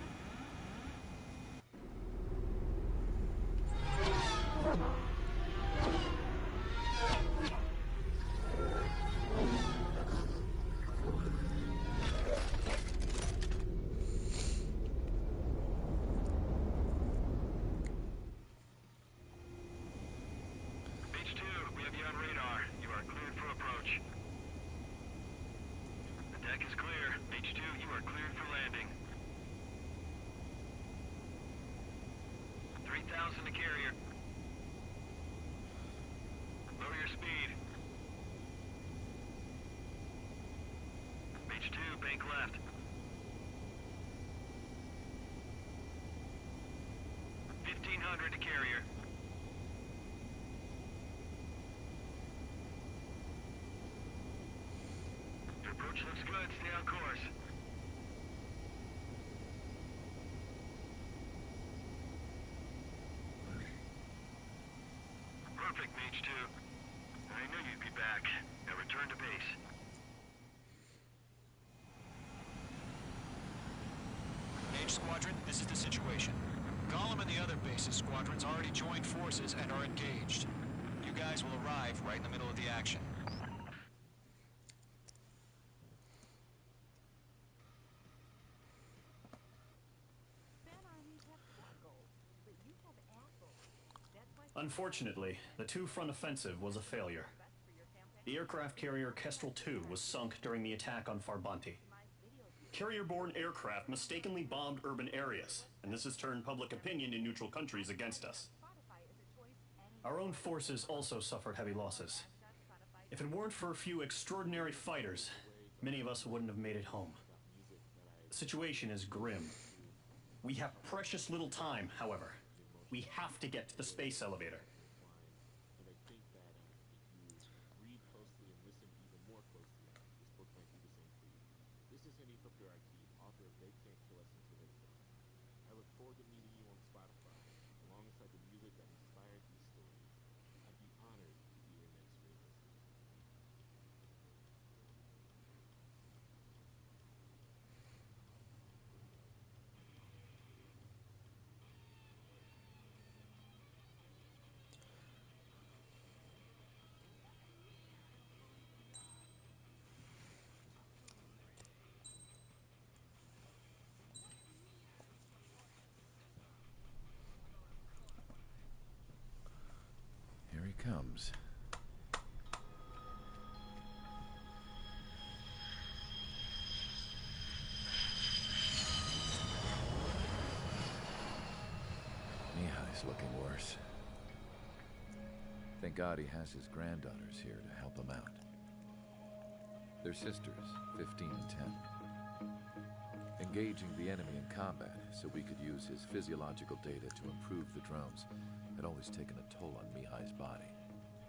H2, we have you on radar. You are cleared for approach. The deck is clear. H2, you are cleared for landing. 3,000 to carrier. Lower your speed. H2, bank left. 1,500 to carrier. Your approach looks good. Stay on course. Perfect, Mage 2. I knew you'd be back. Now return to base. Mage Squadron, this is the situation. Gollum and the other base's squadrons already joined forces and are engaged. You guys will arrive right in the middle of the action. Unfortunately, the two-front offensive was a failure. The aircraft carrier Kestrel II was sunk during the attack on Farbanti. Carrier-borne aircraft mistakenly bombed urban areas, and this has turned public opinion in neutral countries against us. Our own forces also suffered heavy losses. If it weren't for a few extraordinary fighters, many of us wouldn't have made it home. The situation is grim. We have precious little time, however. We have to get to the space elevator. And I think that if you read closely and listen even more closely, this book might do the same for you. This is Hanif Abdurraqib, author of They Can't Kill Us Until They Kill Us. I look forward to meeting you on Spotify, alongside the music that inspired these stories. I'd be honored to be your next great listener. Here he comes. Mihai's looking worse. Thank God he has his granddaughters here to help him out. They're sisters, 15 and 10. Engaging the enemy in combat so we could use his physiological data to improve the drones had always taken a toll on Mihai's body.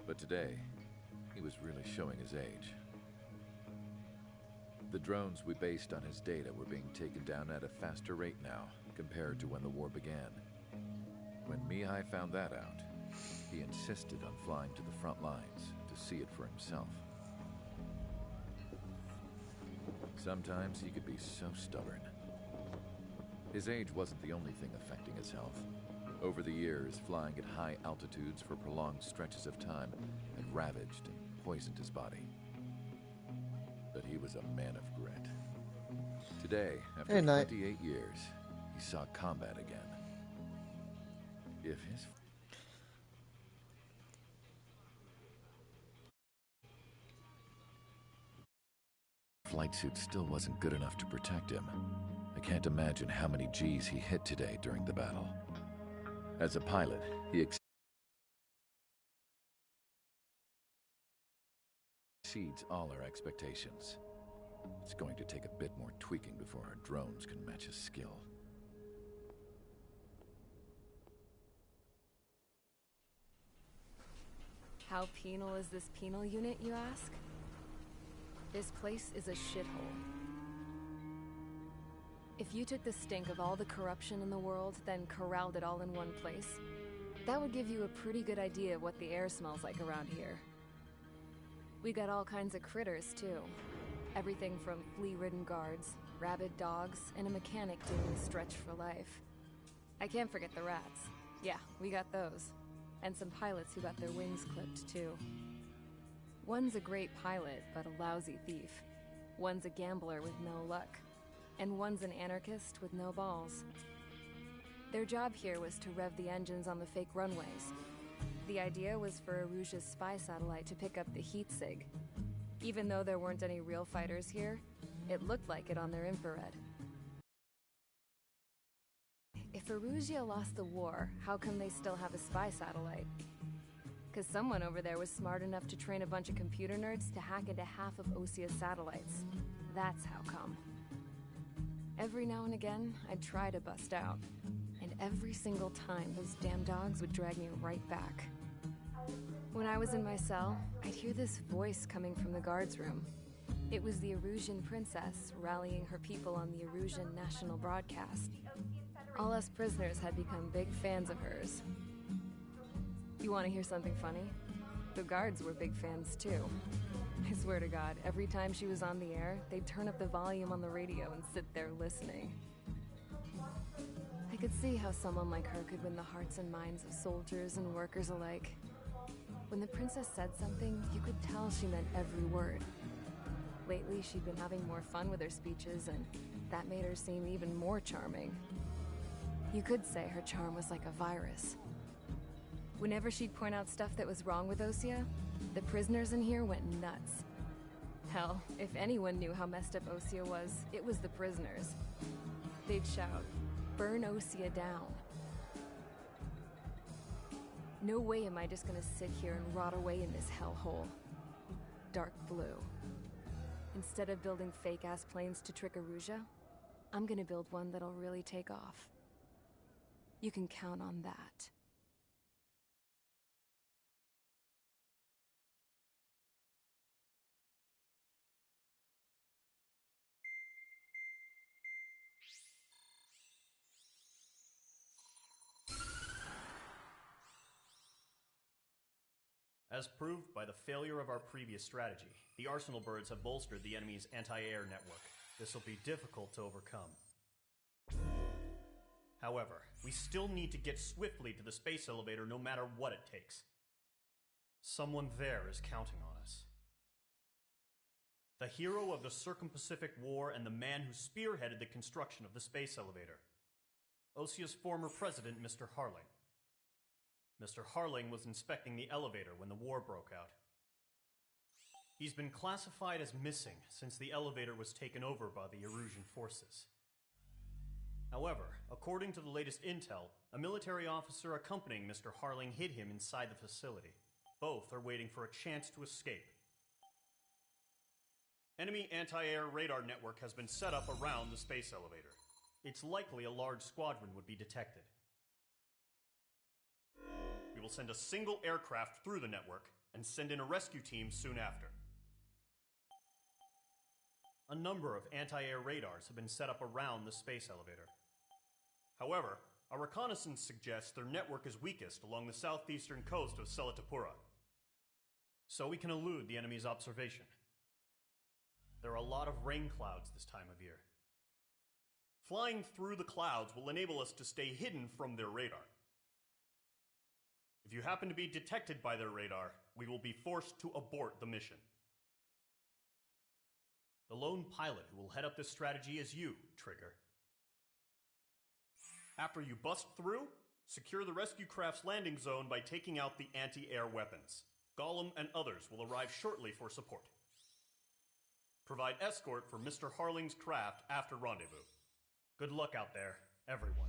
But today, he was really showing his age. The drones we based on his data were being taken down at a faster rate now compared to when the war began. When Mihai found that out, he insisted on flying to the front lines to see it for himself. Sometimes he could be so stubborn. His age wasn't the only thing affecting his health. Over the years, flying at high altitudes for prolonged stretches of time had ravaged and poisoned his body. But he was a man of grit. Today, after 28 years, he saw combat again. If his flight suit still wasn't good enough to protect him, I can't imagine how many G's he hit today during the battle. As a pilot, he exceeds all our expectations. It's going to take a bit more tweaking before our drones can match his skill. How penal is this penal unit, you ask? This place is a shithole. If you took the stink of all the corruption in the world, then corralled it all in one place, that would give you a pretty good idea of what the air smells like around here. We got all kinds of critters, too. Everything from flea-ridden guards, rabid dogs, and a mechanic doing the stretch for life. I can't forget the rats. Yeah, we got those. And some pilots who got their wings clipped, too. One's a great pilot, but a lousy thief. One's a gambler with no luck. And one's an anarchist with no balls. Their job here was to rev the engines on the fake runways. The idea was for Erusia's spy satellite to pick up the heat sig. Even though there weren't any real fighters here, it looked like it on their infrared. If Erusia lost the war, how come they still have a spy satellite? Because someone over there was smart enough to train a bunch of computer nerds to hack into half of Osia's satellites. That's how come. Every now and again, I'd try to bust out. And every single time, those damn dogs would drag me right back. When I was in my cell, I'd hear this voice coming from the guards room. It was the Erusian princess rallying her people on the Erusian national broadcast. All us prisoners had become big fans of hers. You want to hear something funny? The guards were big fans too. I swear to God, every time she was on the air, they'd turn up the volume on the radio and sit there listening. I could see how someone like her could win the hearts and minds of soldiers and workers alike. When the princess said something, you could tell she meant every word. Lately, she'd been having more fun with her speeches, and that made her seem even more charming. You could say her charm was like a virus. Whenever she'd point out stuff that was wrong with Osia, the prisoners in here went nuts. Hell, if anyone knew how messed up Osia was, it was the prisoners. They'd shout, "Burn Osia down." No way am I just gonna sit here and rot away in this hellhole. Dark blue. Instead of building fake-ass planes to trick Erusia, I'm gonna build one that'll really take off. You can count on that. As proved by the failure of our previous strategy, the Arsenal birds have bolstered the enemy's anti-air network. This will be difficult to overcome. However, we still need to get swiftly to the space elevator no matter what it takes. Someone there is counting on us. The hero of the Circum-Pacific War and the man who spearheaded the construction of the space elevator. Osia's former president, Mr. Harling. Mr. Harling was inspecting the elevator when the war broke out. He's been classified as missing since the elevator was taken over by the Erusian forces. However, according to the latest intel, a military officer accompanying Mr. Harling hid him inside the facility. Both are waiting for a chance to escape. Enemy anti-air radar network has been set up around the space elevator. It's likely a large squadron would be detected. We will send a single aircraft through the network and send in a rescue team soon after. A number of anti-air radars have been set up around the space elevator. However, our reconnaissance suggests their network is weakest along the southeastern coast of Selatapura, so we can elude the enemy's observation. There are a lot of rain clouds this time of year. Flying through the clouds will enable us to stay hidden from their radar. If you happen to be detected by their radar, we will be forced to abort the mission. The lone pilot who will head up this strategy is you, Trigger. After you bust through, secure the rescue craft's landing zone by taking out the anti-air weapons. Gollum and others will arrive shortly for support. Provide escort for Mr. Harling's craft after rendezvous. Good luck out there, everyone.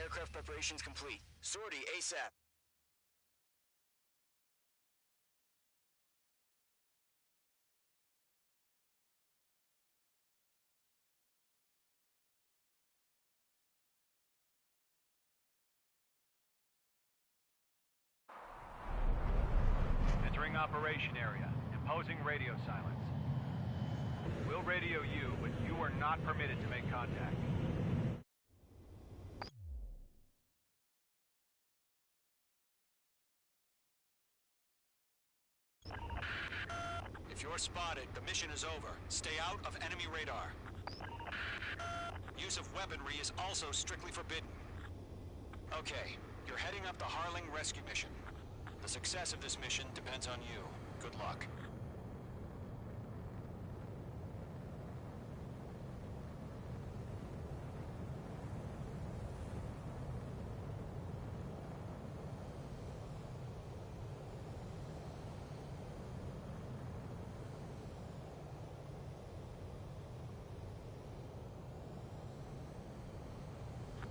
Aircraft preparations complete. Sortie ASAP. Entering operation area. Imposing radio silence. We'll radio you, but you are not permitted to make contact. If you're spotted, the mission is over. Stay out of enemy radar. Use of weaponry is also strictly forbidden. Okay, you're heading up the Harling rescue mission. The success of this mission depends on you. Good luck.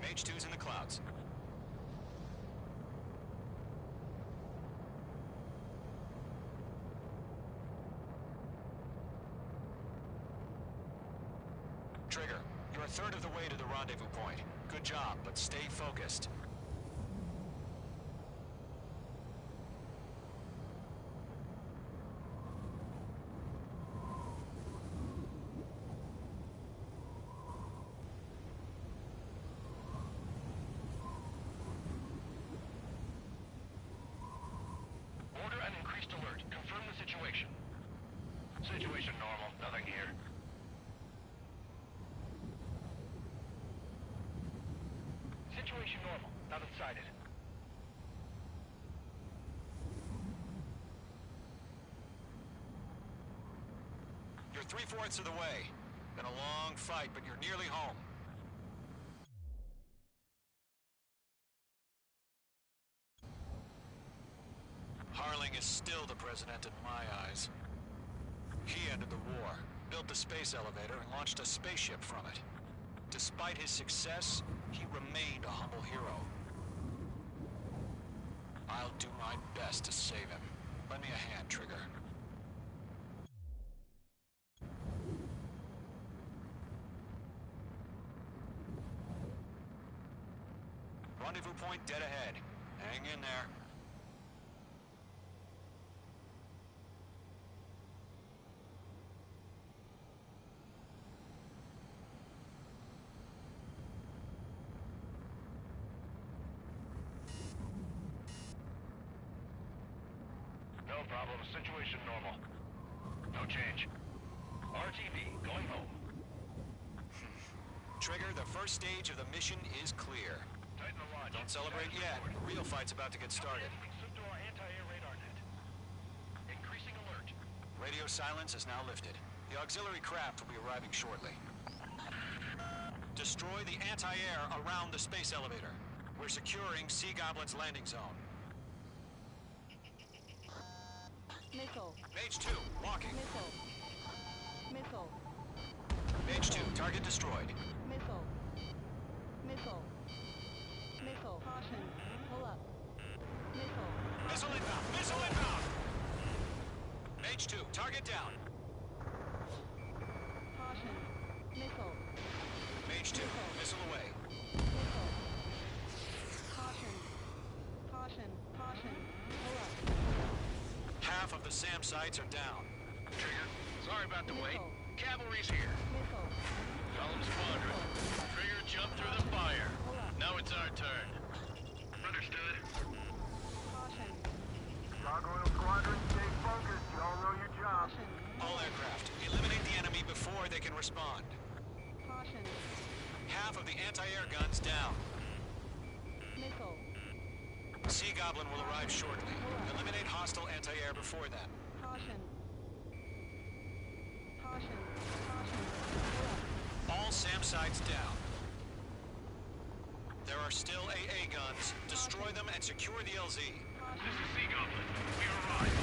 Mage 2's in the clouds. Trigger, you're a third of the way to the rendezvous point. Good job, but stay focused. Order an increased alert. Confirm the situation. Situation normal. Nothing here. Situation normal. Nothing sighted. You're 3/4 of the way. Been a long fight, but you're nearly home. Harling is still the president in my eyes. He ended the war, built the space elevator, and launched a spaceship from it. Despite his success, he remained a humble hero. I'll do my best to save him. Lend me a hand, Trigger. Rendezvous point dead ahead. Hang in there. No problem. Situation normal. No change. RTV, going home. Trigger, the first stage of the mission is clear. Tighten the launch. Don't celebrate yet. The real fight's about to get started. Slip to our anti-air radar net. Increasing alert. Radio silence is now lifted. The auxiliary craft will be arriving shortly. Destroy the anti-air around the space elevator. We're securing Sea Goblin's landing zone. Missile. Mage 2, walking. Missile. Missile. Mage 2, target destroyed. Missile. Missile. Missile. Caution. Pull up. Missile. Missile inbound! Missile inbound! Mage 2, target down. Caution. Missile. Mage 2, missile away. Missile. Caution. Caution. Caution. Pull up. Half of the SAM sites are down. Trigger, sorry about the wait. Missile. Cavalry's here. Missile. Call them squadron. Trigger jumped through the fire. Now it's our turn. Understood. Caution. Gargoyle Squadron, stay focused. Y'all know your job. Caution. All aircraft, eliminate the enemy before they can respond. Caution. Half of the anti-air guns down. Missile. Sea Goblin will arrive shortly. Eliminate hostile anti-air before then. Caution. Caution. Caution. Pull up. All SAM sites down. There are still AA guns. Destroy them and secure the LZ. This is Sea Goblin. We arrived.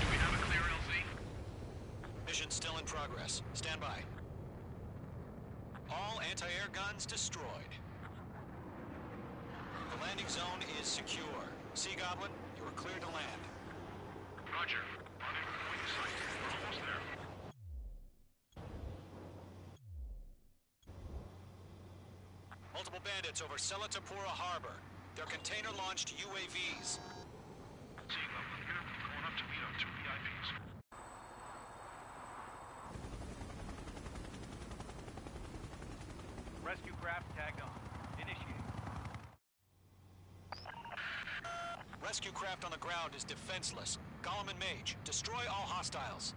Do we have a clear LZ? Mission still in progress. Stand by. All anti-air guns destroyed. landing zone is secure. Sea Goblin, you are cleared to land. Roger. Rendezvous at wing site. We're almost there. Multiple bandits over Selatapura Harbor. They're container-launched UAVs. Sea Goblin here. Going up to meet up 2 VIPs. Rescue craft tagged on. Initiate. Rescue craft on the ground is defenseless. Gollum and Mage, destroy all hostiles.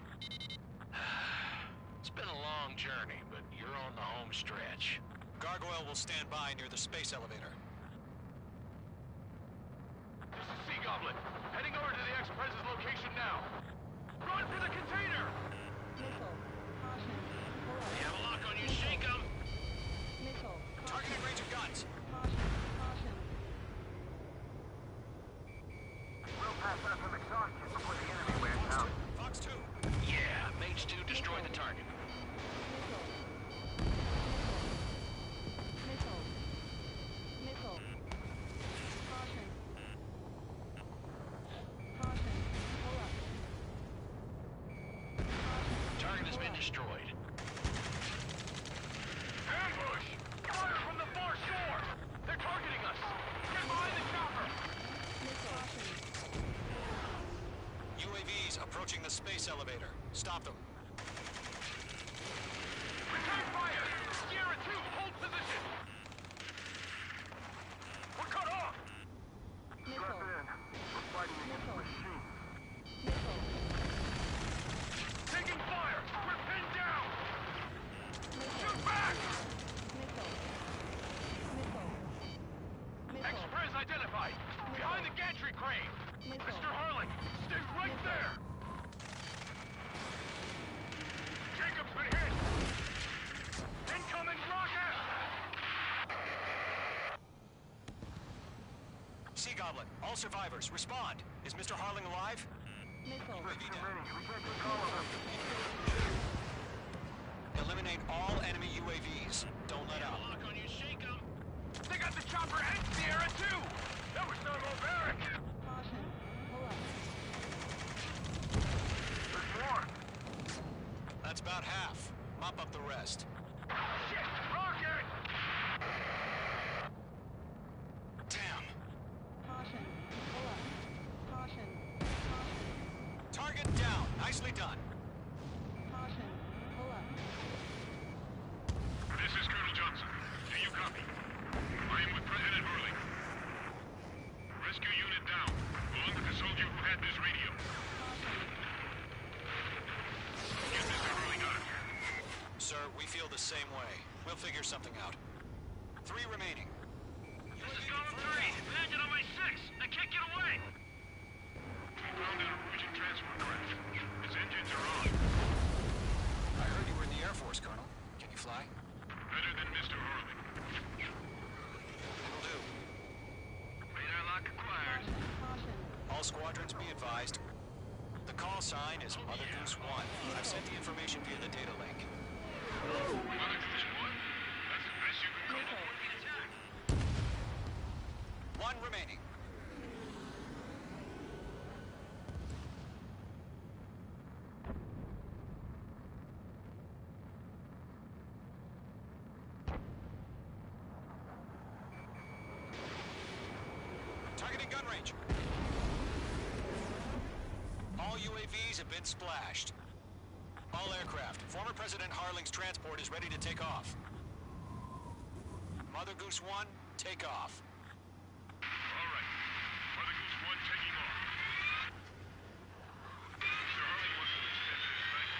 It's been a long journey, but you're on the home stretch. Gargoyle will stand by near the space elevator. This is Sea Goblin. Heading over to the Express's location now. Run for the container! Missile. Caution. Pull up. You have a lock on you, shake 'em! Missile. Targeting range of guns. Caution. Caution. We'll pass out some exhaustion before the enemy wears out. Fox 2. Yeah, Mage 2, destroy the target. Missile. Missile. Missile. Caution. Caution. Pull up. Target has been destroyed. Ambush! Fire from the far shore! They're targeting us! Get behind the chopper! UAVs approaching the space elevator. Stop them. Return fire! Sierra 2, hold position! We're cut off! Strap in. We're fighting against machines. Taking fire! We're pinned down! Shoot back! Express identified! Behind the gantry crane! Mr. Harling, stay right there! Jacob's been hit! Incoming rocket! Sea Goblin, all survivors, respond. Is Mr. Harling alive? Missile. UAV down. We can't take all of them. Eliminate all enemy UAVs. Don't let up. Lock on you, shake 'em! They got the chopper and Sierra too! That was not barbaric! Caution. Pull up. There's more. That's about half. Mop up the rest. Shit! Rocket! Damn. Caution. Pull up. Caution. Caution. Target down. Nicely done. Caution. Pull up. This is Colonel Johnson. Do you copy? I am with President Hurley. Rescue unit down, along with the soldier who had this radio. Get Mr. Hurley got it. Sir, we feel the same way. We'll figure something out. 3 remaining. This is Gollum 3. Landed on my 6. I can't get away. We found an Erusian transport craft. Its engines are on. I heard you were in the Air Force, Colonel. Can you fly? Better than Mr. Hurley. It'll do. Radar lock acquired. Caution. All squadrons be advised. The call sign is Mother Goose 1. I've sent the information via the data link. Mother Goose 1? That's the best you can come up with the attack. 1 remaining. Targeting gun range. All UAVs have been splashed. All aircraft. Former President Harling's transport is ready to take off. Mother Goose 1, take off. All right. Mother Goose 1 taking off. Mr. Hurley wants to extend his thanks.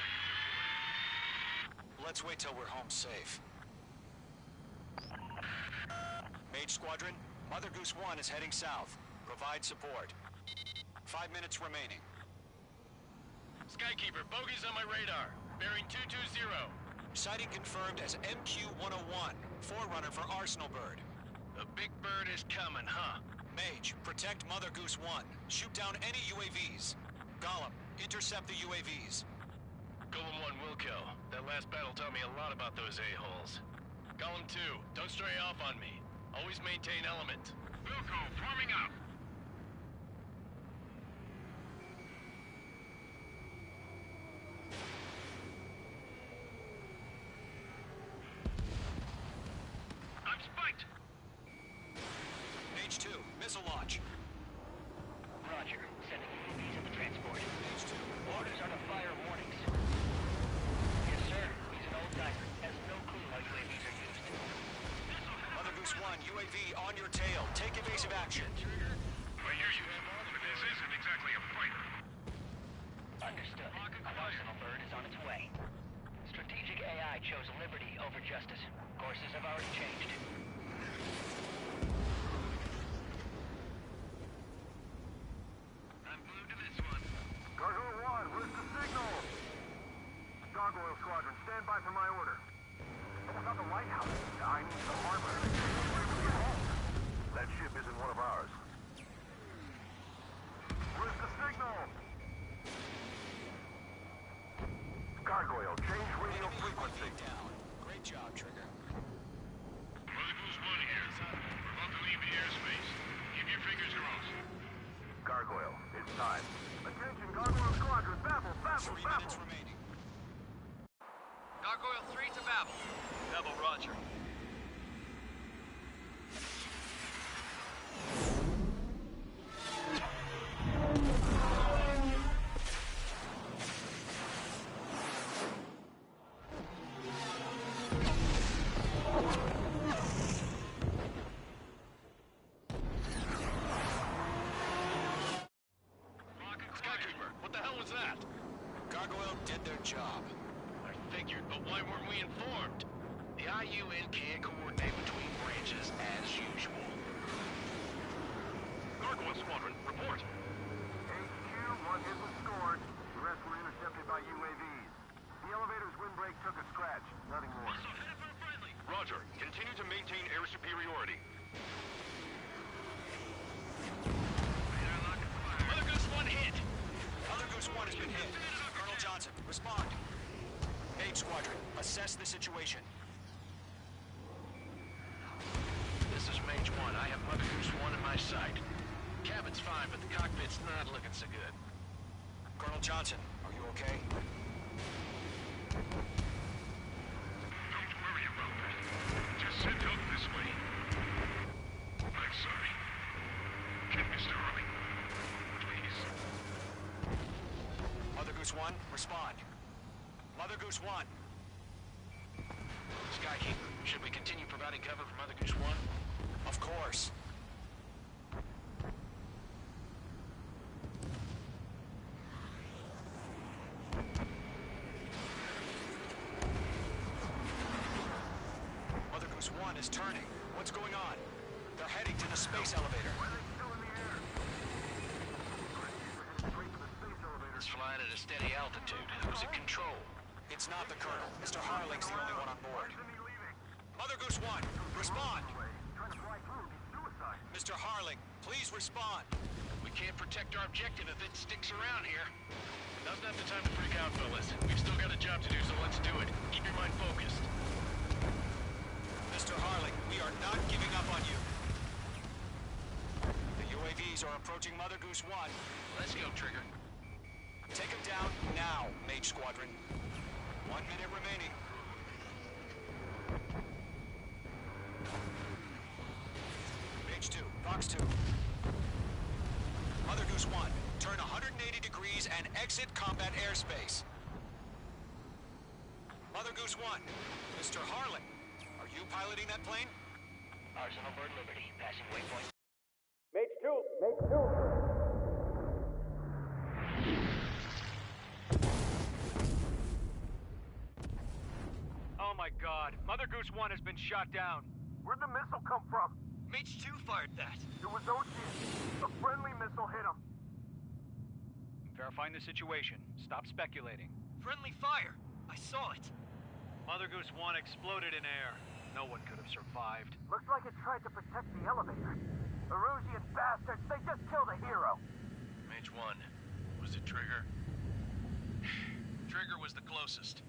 Let's wait till we're home safe. Mage Squadron, Mother Goose 1 is heading south. Provide support. 5 minutes remaining. Skykeeper, bogey's on my radar. Bearing 220. Sighting confirmed as MQ-101, forerunner for Arsenal Bird. The big bird is coming, huh? Mage, protect Mother Goose 1. Shoot down any UAVs. Gollum, intercept the UAVs. Golem 1 will kill. That last battle taught me a lot about those a-holes. Golem 2, don't stray off on me. Always maintain element. Wilco, forming up. I'm spiked. H2, missile launch. Roger. Sending UAVs at the transport. H2, Orders are to fire warnings. Yes, sir. He's an old timer. Has no clue how UAVs are used. Mother Goose 1, UAV on your tail. Take evasive action. I hear you, but this isn't exactly a fighter. Understood. An arsenal bird is on its way. Strategic AI chose liberty over justice. Courses have already changed. I'm glued to this one. Gargoyle 1, where's the signal? Gargoyle Squadron, stand by for my order. What about the lighthouse? I need the harbor. That ship isn't one of ours. Where's the signal? Gargoyle, change radio frequency. Down. Great job, Trigger. Mother Goose 1 here. We're about to leave the airspace. Keep your fingers crossed. Gargoyle, it's time. Attention, Gargoyle Squadron, babble, babble, 3 babble. minutes remaining. Gargoyle 3 to Babel. Babel, roger. Skykeeper, what the hell was that? Gargoyle did their job. I figured, but why weren't we informed? The IUN can't coordinate between branches as usual. Gargoyle Squadron, report. HQ, 1 hit was scored. The rest were intercepted by UAVs. The elevator's windbreak took a scratch. Nothing more. Roger. Continue to maintain air superiority. Mother Goose 1 hit. Mother Goose 1 has been hit. Colonel Johnson, respond. H Squadron, assess the situation. This is Mage 1. I have Mother Goose 1 in my sight. Cabin's fine, but the cockpit's not looking so good. Colonel Johnson, are you okay? Don't worry about that. Just send out this way. I'm sorry. Get Mr. Harley. Please. Mother Goose 1, respond. Mother Goose 1. Skykeeper, should we continue providing cover for Mother Goose 1? Of course. Mother Goose 1 is turning. What's going on? They're heading to the space elevator. It's flying at a steady altitude. Who's at control? It's not the Colonel. Mr. Harling's the only one on board. Mother Goose 1, respond! Mr. Harling, please respond. We can't protect our objective if it sticks around here. Now's not the time to freak out, fellas. We've still got a job to do, so let's do it. Keep your mind focused. Mr. Harling, we are not giving up on you. The UAVs are approaching Mother Goose 1. Let's go, Trigger. Take them down now, Mage Squadron. 1 minute remaining. Mage 2, Fox 2. Mother Goose 1, turn 180 degrees and exit combat airspace. Mother Goose 1, Mr. Harling, are you piloting that plane? Arsenal Bird Liberty, passing waypoint. Mage 2! Mage 2! Oh my god. Mother Goose 1 has been shot down. Where'd the missile come from? Mage 2 fired that. It was Ocean. A friendly missile hit him. Verifying the situation. Stop speculating. Friendly fire. I saw it. Mother Goose 1 exploded in air. No one could have survived. Looks like it tried to protect the elevator. Erusian bastards, they just killed a hero. Mage 1, was it Trigger? Trigger was the closest.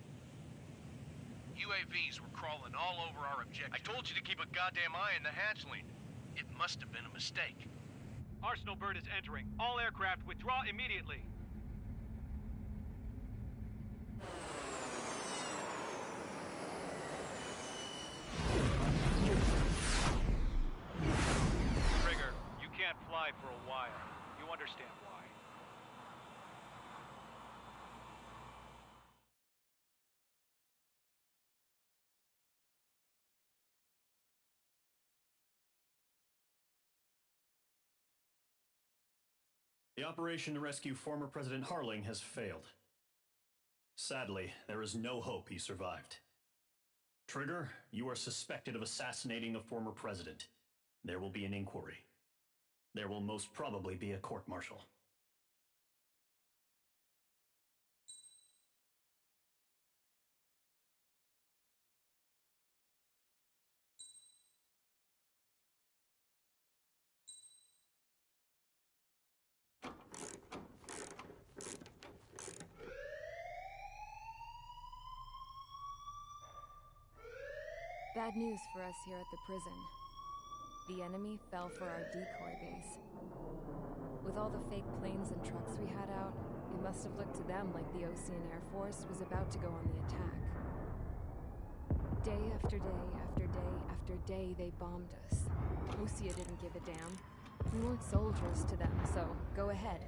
UAVs were crawling all over our objective. I told you to keep a goddamn eye on the hatchling. It must have been a mistake. Arsenal bird is entering. All aircraft withdraw immediately. Trigger, you can't fly for a while. You understand why. The operation to rescue former President Harling has failed. Sadly, there is no hope he survived. Trigger, you are suspected of assassinating a former president. There will be an inquiry. There will most probably be a court-martial. Bad news for us here at the prison. The enemy fell for our decoy base. With all the fake planes and trucks we had out, it must have looked to them like the Osean Air Force was about to go on the attack. Day after day after day after day, they bombed us. Osea didn't give a damn. We weren't soldiers to them, so go ahead.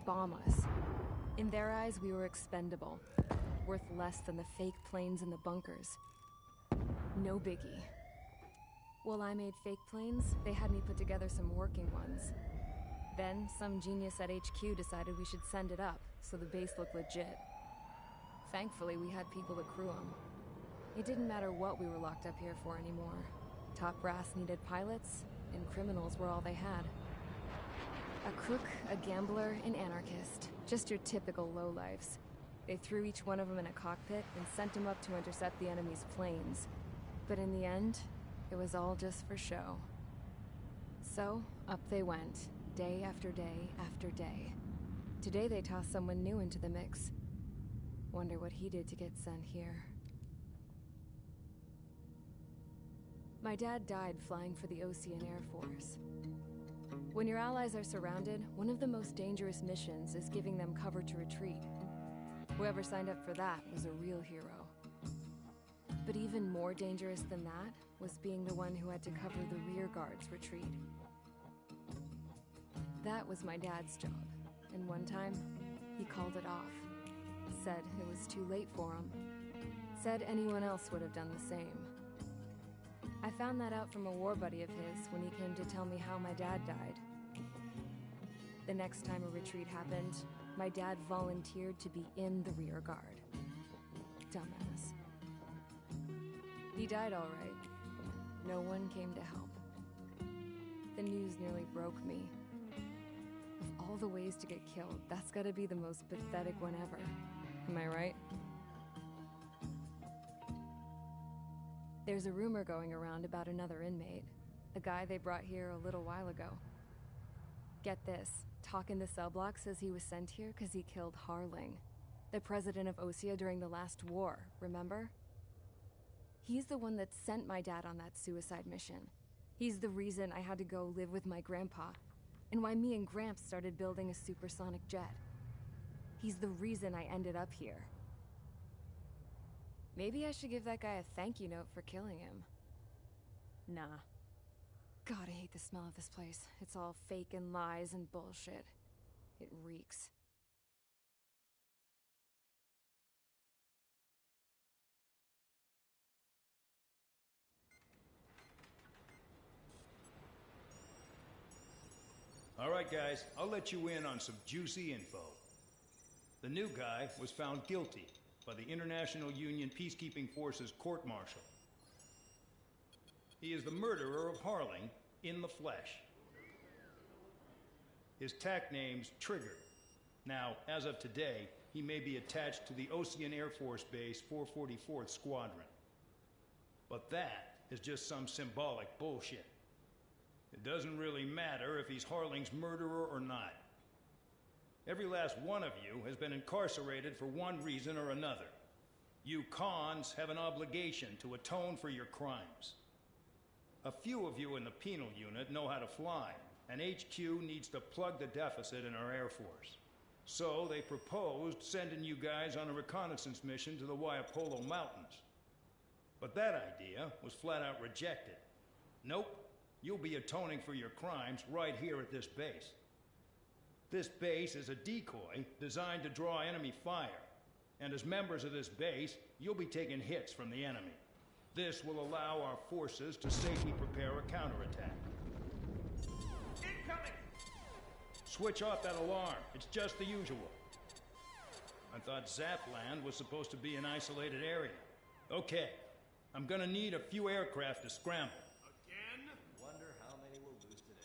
Bomb us. In their eyes, we were expendable. Worth less than the fake planes in the bunkers. No biggie. While I made fake planes, they had me put together some working ones. Then, some genius at HQ decided we should send it up, so the base looked legit. Thankfully, we had people to crew them. It didn't matter what we were locked up here for anymore. Top brass needed pilots, and criminals were all they had. A crook, a gambler, an anarchist. Just your typical lowlifes. They threw each one of them in a cockpit and sent them up to intercept the enemy's planes. But in the end, it was all just for show. So, up they went, day after day after day. Today they tossed someone new into the mix. Wonder what he did to get sent here. My dad died flying for the Osean Air Force. When your allies are surrounded, one of the most dangerous missions is giving them cover to retreat. Whoever signed up for that was a real hero. But even more dangerous than that was being the one who had to cover the rear guard's retreat. That was my dad's job, and one time, he called it off. Said it was too late for him. Said anyone else would have done the same. I found that out from a war buddy of his when he came to tell me how my dad died. The next time a retreat happened, my dad volunteered to be in the rear guard. Dumbass. He died all right. No one came to help. The news nearly broke me. Of all the ways to get killed, that's gotta be the most pathetic one ever. Am I right? There's a rumor going around about another inmate. A guy they brought here a little while ago. Get this. Talk in the cell block says he was sent here because he killed Harling, the president of Osea during the last war, remember? He's the one that sent my dad on that suicide mission. He's the reason I had to go live with my grandpa, and why me and Gramps started building a supersonic jet. He's the reason I ended up here. Maybe I should give that guy a thank you note for killing him. Nah. God, I hate the smell of this place. It's all fake and lies and bullshit. It reeks. All right, guys, I'll let you in on some juicy info. The new guy was found guilty by the International Union Peacekeeping Forces court-martial. He is the murderer of Harling in the flesh. His tack name's Trigger. Now, as of today, he may be attached to the Osean Air Force Base 444th Squadron. But that is just some symbolic bullshit. It doesn't really matter if he's Harling's murderer or not. Every last one of you has been incarcerated for one reason or another. You cons have an obligation to atone for your crimes. A few of you in the penal unit know how to fly, and HQ needs to plug the deficit in our Air Force. So they proposed sending you guys on a reconnaissance mission to the Waiapolo Mountains. But that idea was flat out rejected. Nope, you'll be atoning for your crimes right here at this base. This base is a decoy designed to draw enemy fire. And as members of this base, you'll be taking hits from the enemy. This will allow our forces to safely prepare a counterattack. Incoming! Switch off that alarm. It's just the usual. I thought Zapland was supposed to be an isolated area. Okay, I'm gonna need a few aircraft to scramble. Again? Wonder how many we'll lose today.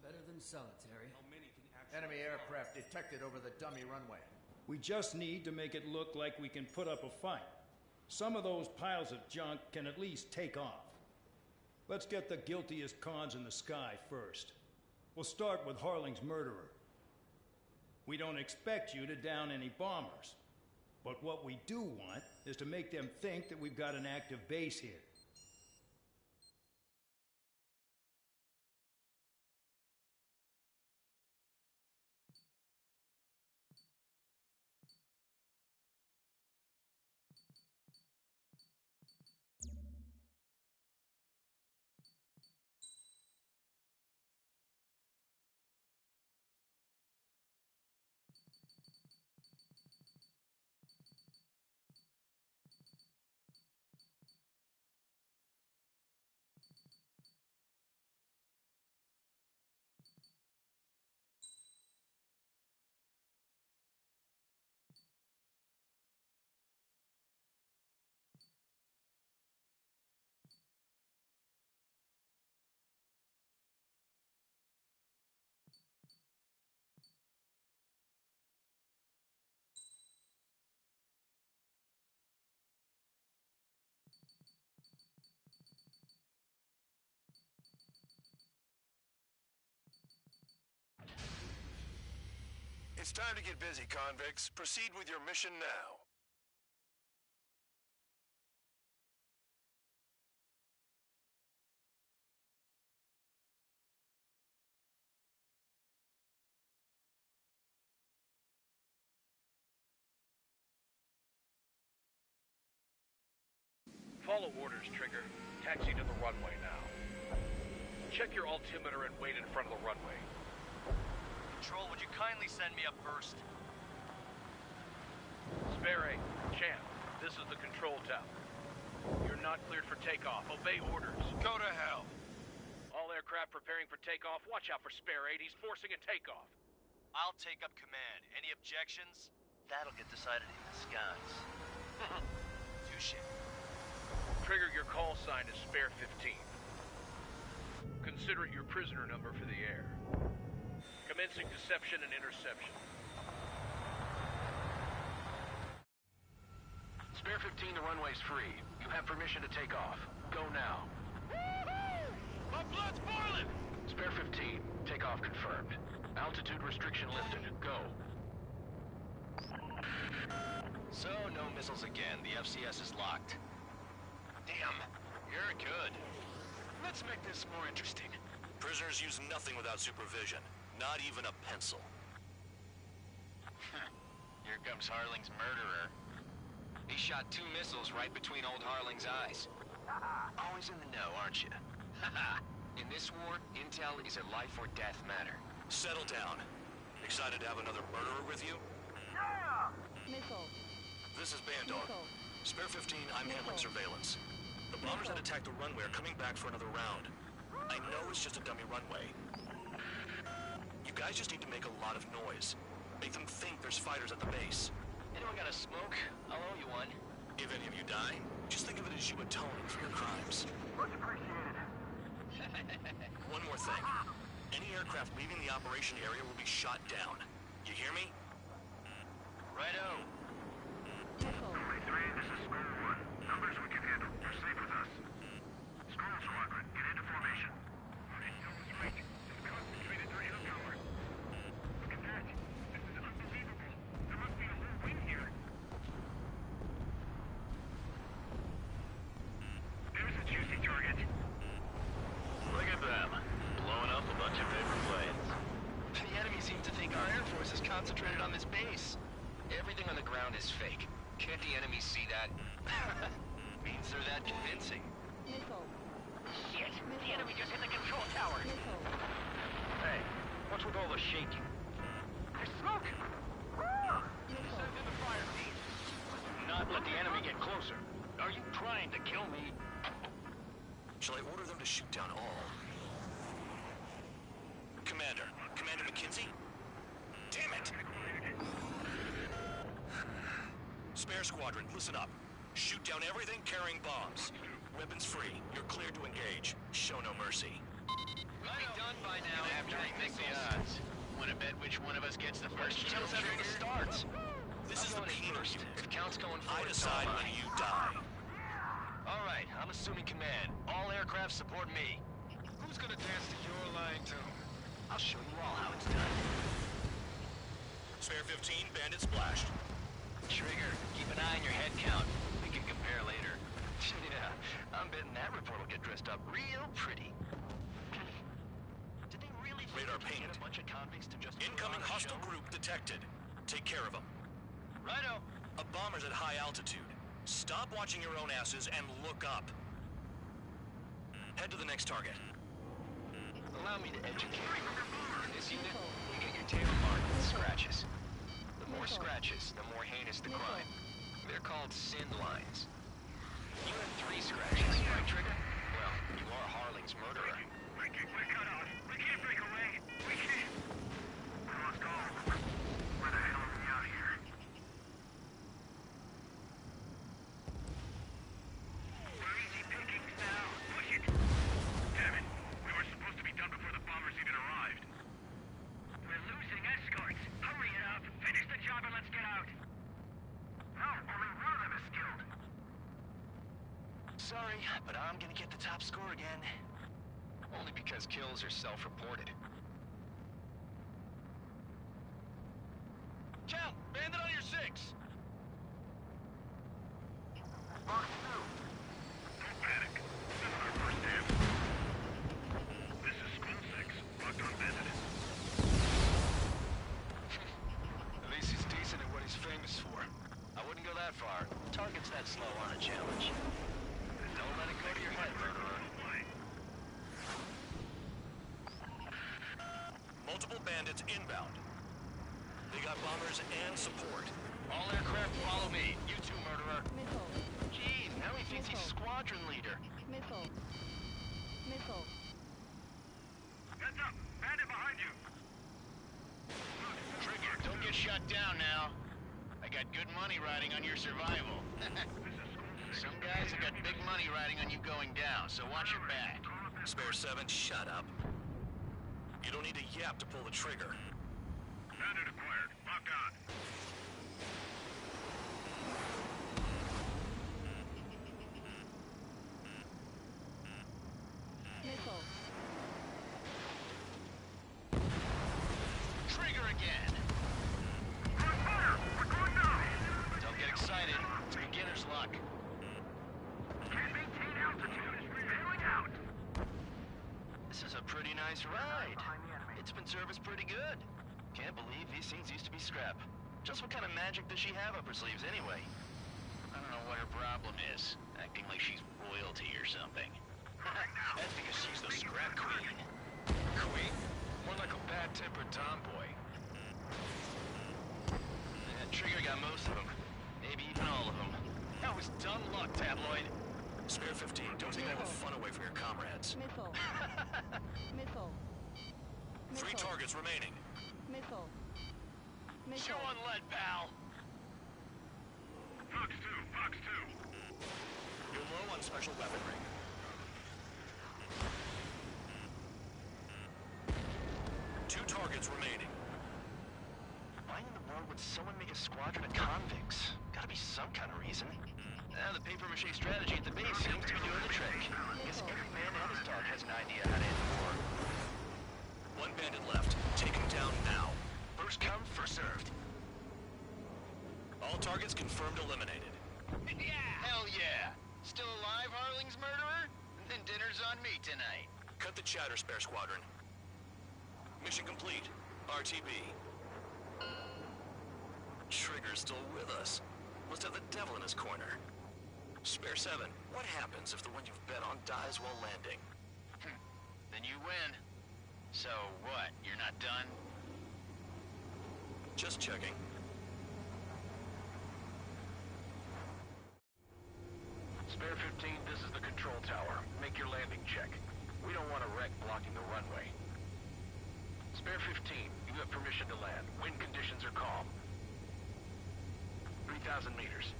Better than solitary. How many can actually... Enemy aircraft detected over the dummy runway. We just need to make it look like we can put up a fight. Some of those piles of junk can at least take off. Let's get the guiltiest cons in the sky first. We'll start with Harling's murderer. We don't expect you to down any bombers. But what we do want is to make them think that we've got an active base here. It's time to get busy, convicts. Proceed with your mission now. Follow orders, Trigger. Taxi to the runway now. Check your altimeter and wait in front of the runway. Control, would you kindly send me up first? Spare A, Champ, this is the control tower. You're not cleared for takeoff. Obey orders. Go to hell. All aircraft preparing for takeoff. Watch out for Spare 8. He's forcing a takeoff. I'll take up command. Any objections? That'll get decided in the skies. Touche. Trigger, your call sign is Spare 15. Consider it your prisoner number for the air. Commencing deception and interception. Spare 15, the runway's free. You have permission to take off. Go now. Woohoo! My blood's boiling! Spare 15, takeoff confirmed. Altitude restriction lifted. Go. So, no missiles again. The FCS is locked. Damn, you're good. Let's make this more interesting. Prisoners use nothing without supervision. Not even a pencil. Here comes Harling's murderer. He shot 2 missiles right between old Harling's eyes. Always in the know, aren't you? In this war, intel is a life or death matter. Settle down. Excited to have another murderer with you? Yeah! Missile. This is Bandog. Spare 15, I'm handling surveillance. The bombers that attacked the runway are coming back for another round. I know it's just a dummy runway. You guys just need to make a lot of noise. Make them think there's fighters at the base. Anyone got a smoke? I'll owe you one. If any of you die, just think of it as you atoning for your crimes. Much appreciated. One more thing. Any aircraft leaving the operation area will be shot down. You hear me? Righto. 3, this is Skull 1. Numbers we can handle. You're safe with us. Skull Squadron, get into formation. That was right. Just concentrated their air power. Look at that. This is unbelievable. There must be a whole wing here. There's a juicy target. Our Air Force is concentrated on this base. Everything on the ground is fake. Can't the enemy see that? Means they're that convincing. Shit! The enemy just hit the control tower! Hey, what's with all the shaking? There's smoke! Send in the fire team. Not let the enemy get closer. Are you trying to kill me? Shall I order them to shoot down all? Commander McKinsey? Damn it! Spare squadron, listen up. Shoot down everything carrying bombs. Weapons free. You're cleared to engage. Show no mercy. Be done by now. After I think the odds. Wanna bet which one of us gets the first kill Kills after the starts. This is the penal first. unit. If count's going I forward, decide when you die. All right, I'm assuming command. All aircraft support me. Who's gonna dance to your line tune? I'll show you all how it's done. Spare 15, bandit splashed. Trigger, keep an eye on your head count. We can compare later. Yeah, I'm betting that report will get dressed up real pretty. Did they really think Radar they could pinged. get a bunch of convicts to just Incoming put on a hostile show? group detected. Take care of them. Righto. A bomber's at high altitude. Stop watching your own asses and look up. Head to the next target. Allow me to educate you. In this unit, you get your tail marked with scratches. The more scratches, the more heinous the crime. They're called sin lines. You have 3 scratches, right, Trigger? Well, you are Harling's murderer. We're cut off. We can't break away. We can't. We lost all. Where the hell are we out here? We're easy pickings now. Push it. Damn it. We were supposed to be done before the bombers even arrived. We're losing escorts. Hurry it up. Finish the job and let's get out. No, only one of them is killed. Sorry, but I'm gonna get the top score again. Only because kills are self-reported. Count! Bandit on your 6! Box 2. Don't panic. This is our first dance. This is School 6. Locked on bandit. At least he's decent at what he's famous for. I wouldn't go that far. Target's that slow on a challenge. Don't let it go to your head, murderer. Multiple bandits inbound. They got bombers and support. All aircraft follow me. You too, murderer. Geez, now he thinks he's squadron leader. Heads up. Bandit behind you. Trigger, don't get shut down now. I got good money riding on your survival. Some guys have got big money riding on you going down, so watch your back. Spare 7, shut up. You don't need to yap to pull the trigger. Bandit acquired. Locked on. Trigger again. We're on fire. We're going now. Don't get excited. It's beginner's luck. Can't maintain altitude. Bailing out. This is a pretty nice ride. It's been serviced pretty good. Can't believe these things used to be scrap. Just what kind of magic does she have up her sleeves anyway? I don't know what her problem is. Acting like she's royalty or something. That's because she's the scrap queen. Queen? More like a bad-tempered tomboy. Trigger got most of them. Maybe even all of them. That was dumb luck, tabloid. Spare 15, don't take all the fun away from your comrades. 3 targets remaining. Show on lead, pal. Fox 2. Fox 2. You're low on special weaponry. Two targets remaining. Why in the world would someone make a squadron of convicts? Gotta be some kind of reason. The papier-mâché strategy at the base seems to be doing the trick. Guess every man and his dog has an idea how to end the war. 1 bandit left. Take him down now. First come, first served. All targets confirmed eliminated. Yeah! Hell yeah! Still alive, Harling's murderer? Then dinner's on me tonight. Cut the chatter, Spare Squadron. Mission complete. RTB. Trigger's still with us. Must have the devil in his corner. Spare 7, what happens if the one you've bet on dies while landing? Then you win. So what, you're not done? Just checking. Spare 15, this is the control tower. Make your landing check. We don't want a wreck blocking the runway. Spare 15, you have permission to land. Wind conditions are calm. 3,000 meters.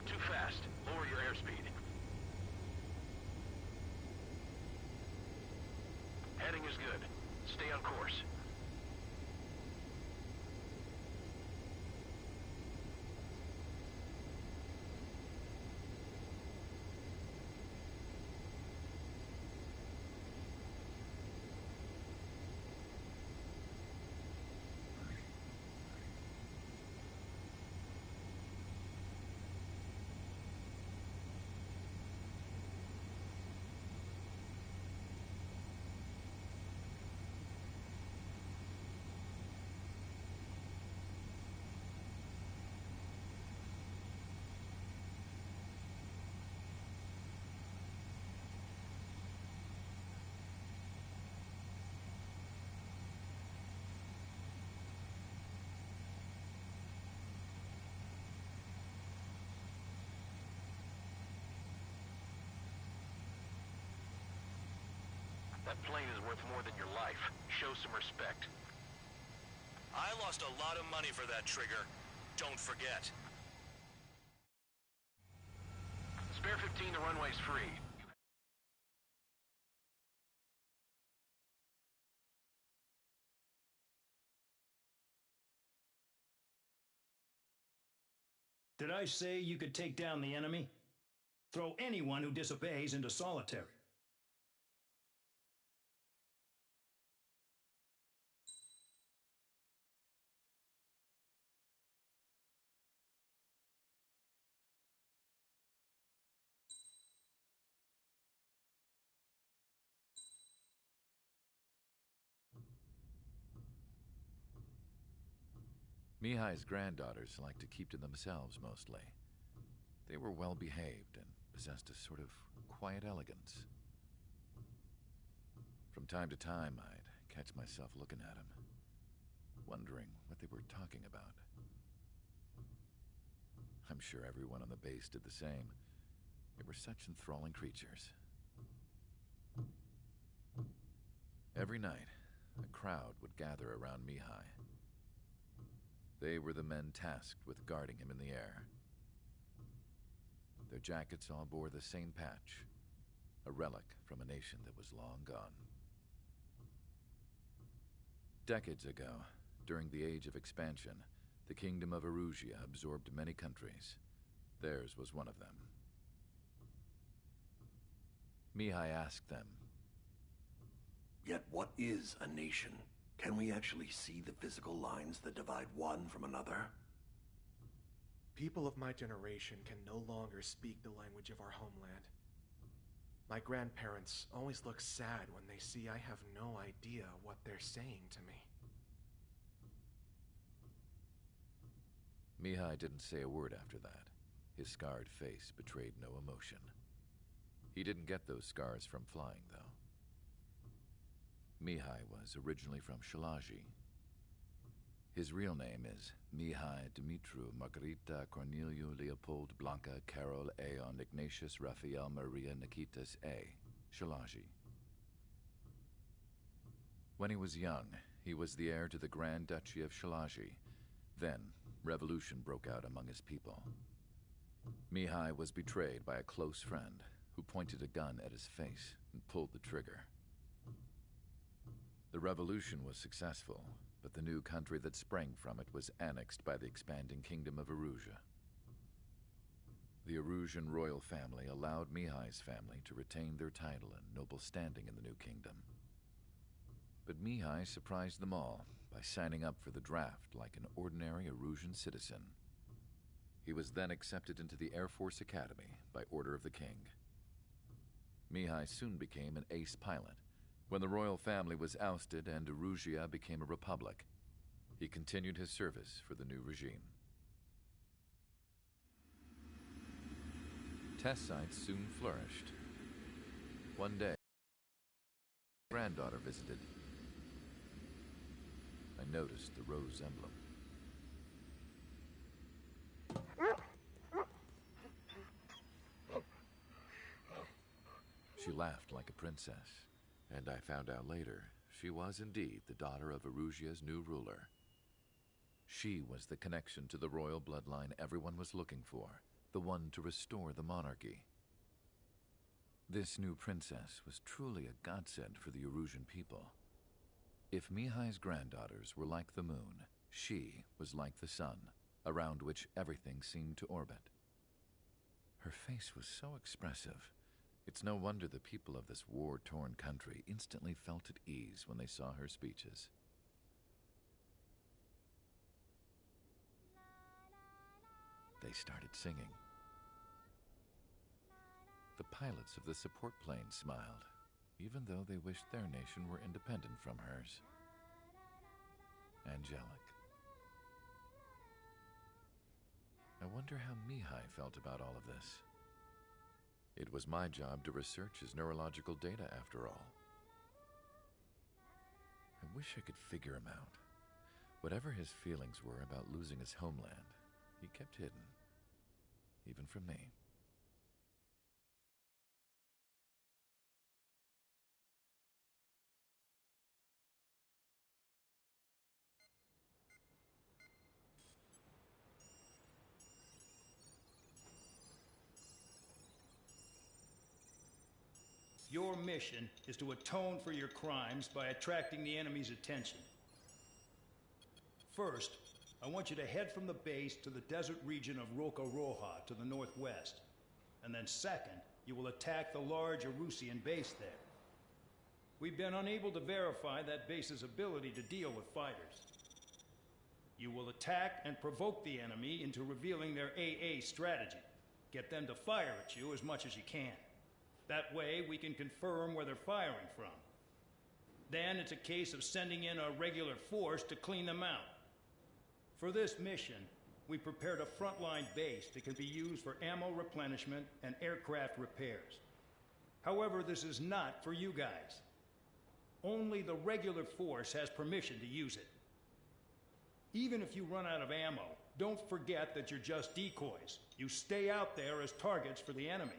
Too fast. Lower your airspeed. Heading is good. Stay on course. That plane is worth more than your life. Show some respect. I lost a lot of money for that, Trigger. Don't forget. Spare 15, the runway's free. Did I say you could take down the enemy? Throw anyone who disobeys into solitary. Mihai's granddaughters liked to keep to themselves mostly. They were well behaved and possessed a sort of quiet elegance. From time to time, I'd catch myself looking at them, wondering what they were talking about. I'm sure everyone on the base did the same. They were such enthralling creatures. Every night, a crowd would gather around Mihai. They were the men tasked with guarding him in the air. Their jackets all bore the same patch, a relic from a nation that was long gone. Decades ago, during the Age of Expansion, the Kingdom of Erusia absorbed many countries. Theirs was one of them. Mihai asked them, "Yet what is a nation? Can we actually see the physical lines that divide one from another?" People of my generation can no longer speak the language of our homeland. My grandparents always look sad when they see I have no idea what they're saying to me. Mihai didn't say a word after that. His scarred face betrayed no emotion. He didn't get those scars from flying, though. Mihai was originally from Shalaji. His real name is Mihai Dumitru Margarita Corneliu Leopold Blanca Carol Aeon Ignatius Raphael Maria Nikitas A. Shalaji. When he was young, he was the heir to the Grand Duchy of Shalaji. Then, revolution broke out among his people. Mihai was betrayed by a close friend who pointed a gun at his face and pulled the trigger. The revolution was successful, but the new country that sprang from it was annexed by the expanding Kingdom of Erusia. The Erusian royal family allowed Mihai's family to retain their title and noble standing in the new kingdom. But Mihai surprised them all by signing up for the draft like an ordinary Erusian citizen. He was then accepted into the Air Force Academy by order of the king. Mihai soon became an ace pilot. When the royal family was ousted and Erusia became a republic, he continued his service for the new regime. Test sites soon flourished. One day, my granddaughter visited. I noticed the rose emblem. She laughed like a princess, and I found out later she was indeed the daughter of Erusia's new ruler. She was the connection to the royal bloodline everyone was looking for, the one to restore the monarchy. This new princess was truly a godsend for the Erusian people. If Mihai's granddaughters were like the moon, she was like the sun, around which everything seemed to orbit. Her face was so expressive. It's no wonder the people of this war-torn country instantly felt at ease when they saw her speeches. They started singing. The pilots of the support planes smiled, even though they wished their nation were independent from hers. Angelic. I wonder how Mihai felt about all of this. It was my job to research his neurological data, after all. I wish I could figure him out. Whatever his feelings were about losing his homeland, he kept hidden, even from me. Your mission is to atone for your crimes by attracting the enemy's attention. First, I want you to head from the base to the desert region of Roca-Roja to the northwest. And then second, you will attack the large Erusian base there. We've been unable to verify that base's ability to deal with fighters. You will attack and provoke the enemy into revealing their AA strategy. Get them to fire at you as much as you can. That way, we can confirm where they're firing from. Then it's a case of sending in a regular force to clean them out. For this mission, we prepared a frontline base that can be used for ammo replenishment and aircraft repairs. However, this is not for you guys. Only the regular force has permission to use it. Even if you run out of ammo, don't forget that you're just decoys. You stay out there as targets for the enemy.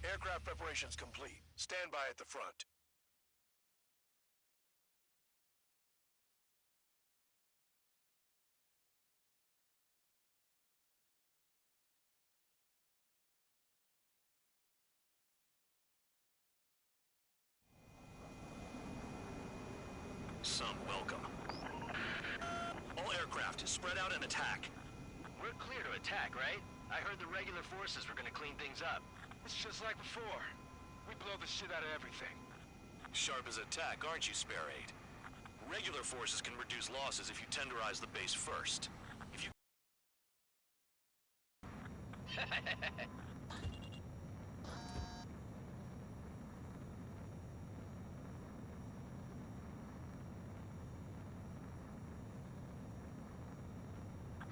Aircraft preparations complete. Stand by at the front. Some welcome. All aircraft, spread out and attack. We're clear to attack, right? I heard the regular forces were gonna clean things up. It's just like before. We blow the shit out of everything. Sharp as a tack, aren't you, Spare 8? Regular forces can reduce losses if you tenderize the base first. If you...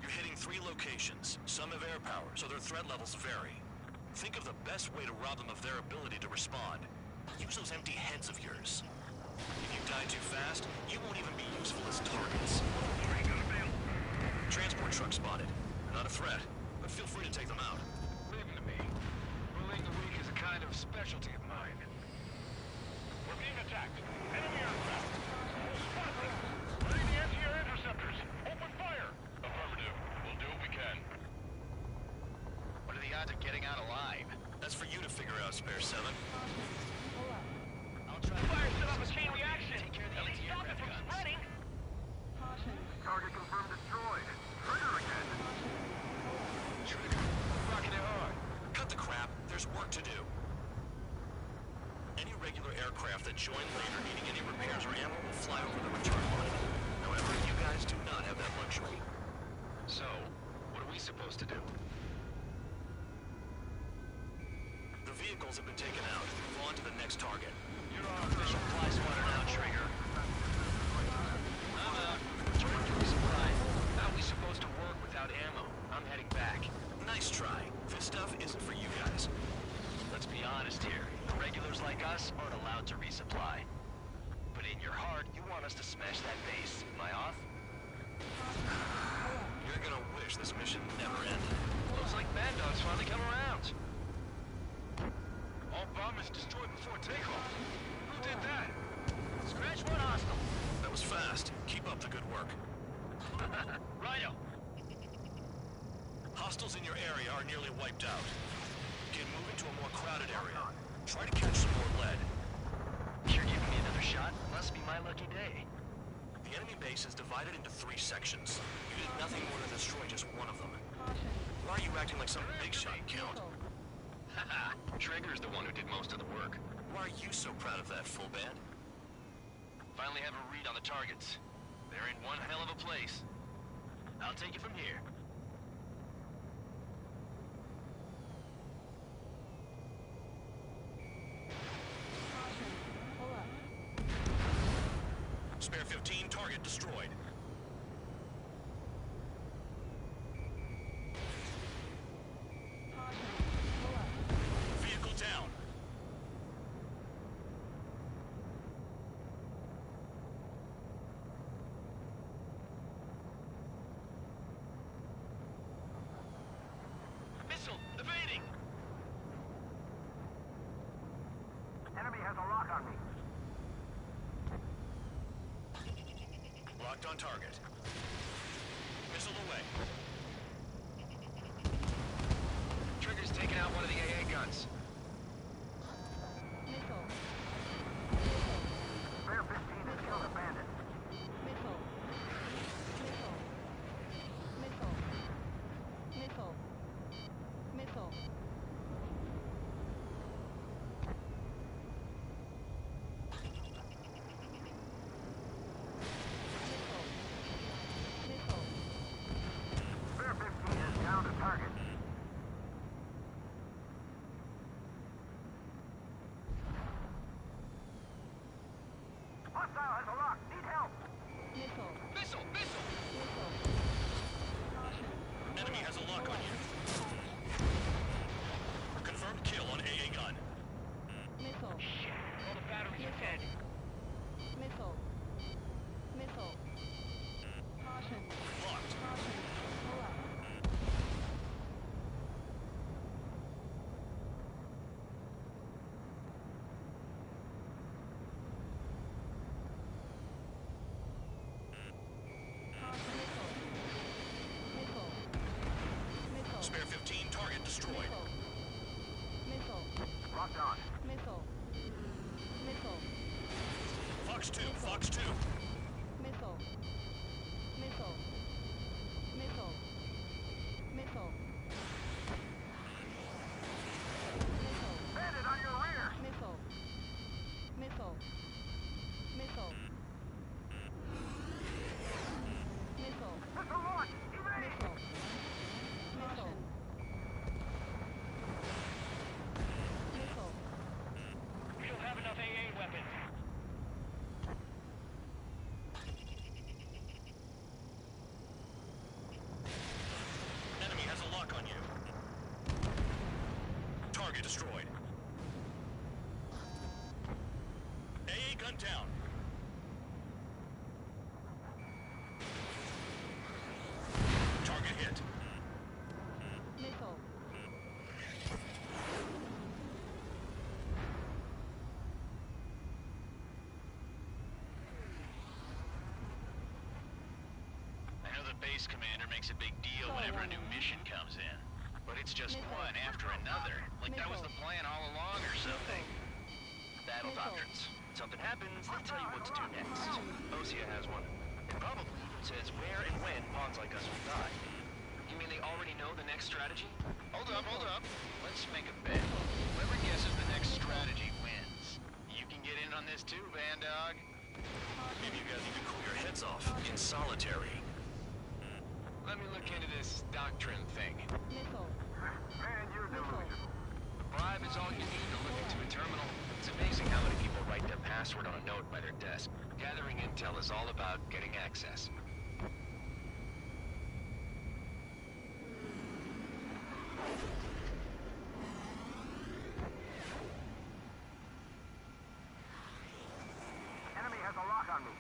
You're hitting 3 locations. Some have air power, so their threat levels vary. Think of the best way to rob them of their ability to respond. Use those empty heads of yours. If you die too fast, you won't even be useful as targets. Transport truck spotted. Not a threat, but feel free to take them out. Leave them to me. Bullying the weak is a kind of specialty of mine. We're being attacked. Enemy aircraft. Spot them. Ready the anti-air interceptors. Open fire. Affirmative. We'll do what we can. What are the odds of getting out alive? That's for you to figure out, Spare 7. I'll try to Fire set off a chain reaction. take care of the At least stop it from anti-aircraft guns. spreading. Target confirmed destroyed. Trigger again. Trigger. Rocking it hard. Cut the crap. There's work to do. Any regular aircraft that join later needing any repairs or ammo will fly over the return line. However, you guys do not have that luxury. So, what are we supposed to do? The vehicles have been taken out. Move on to the next target. You're our official fly swatter now, Trigger. I'm out. Return to resupply. How are we supposed to work without ammo? I'm heading back. Nice try. This stuff isn't for you guys. Let's be honest here. Regulars like us aren't allowed to resupply. But in your heart, you want us to smash that base. Am I off? You're gonna wish this mission never ended. Looks like Mad Dog's finally come around. All bombers destroyed before takeoff. Who did that? Scratch one hostile. That was fast. Keep up the good work. Rhino. Hostiles in your area are nearly wiped out. Get moving to a more crowded area. Try to catch some more lead. You're giving me another shot? Must be my lucky day. The enemy base is divided into 3 sections. You did nothing more than destroy just one of them. Why are you acting like some big shot, Count? Haha, Trigger's the one who did most of the work. Why are you so proud of that, full band? Finally have a read on the targets. They're in one hell of a place. I'll take it from here. Spare 15, target destroyed. Vehicle down. Missile! Evading! Enemy has a lock on me. Locked on target. Missile away. Trigger's taking out one of the AA guns. Spare 15 has killed a bandit. Spare 15 is down to target. Hostile has a lock. Need help. Missile! Missile! Enemy has a lock on you. Confirmed kill on AA gun. Shit! All the batteries are dead. Locked. Fox 2, Fox 2. Missile. Missile. Missile. Missile. Bandit on your rear! Missile. Missile. Missile. Missile. Missile launch! Evade! Missile. Missile. Missile. We don't have enough AA weapons. Enemy has a lock on you. Target destroyed. AA gun down. Target hit. Missile. I know the base commander makes a big deal whenever a new mission comes in. But it's just one after another. Like that was the plan all along or something. Battle doctrines. Something happens, they'll tell you what to do next. Osea has one. It probably even says where and when pawns like us will die. You mean they already know the next strategy? Hold up. Let's make a bet. Whoever guesses the next strategy wins. You can get in on this too, Vandog. Maybe you guys need to cool your heads off in solitary. Let me look into this doctrine thing. Missile. Man, you're delusional. A bribe is all you need to look into a terminal. It's amazing how many people write their password on a note by their desk. Gathering intel is all about getting access. Enemy has a lock on me.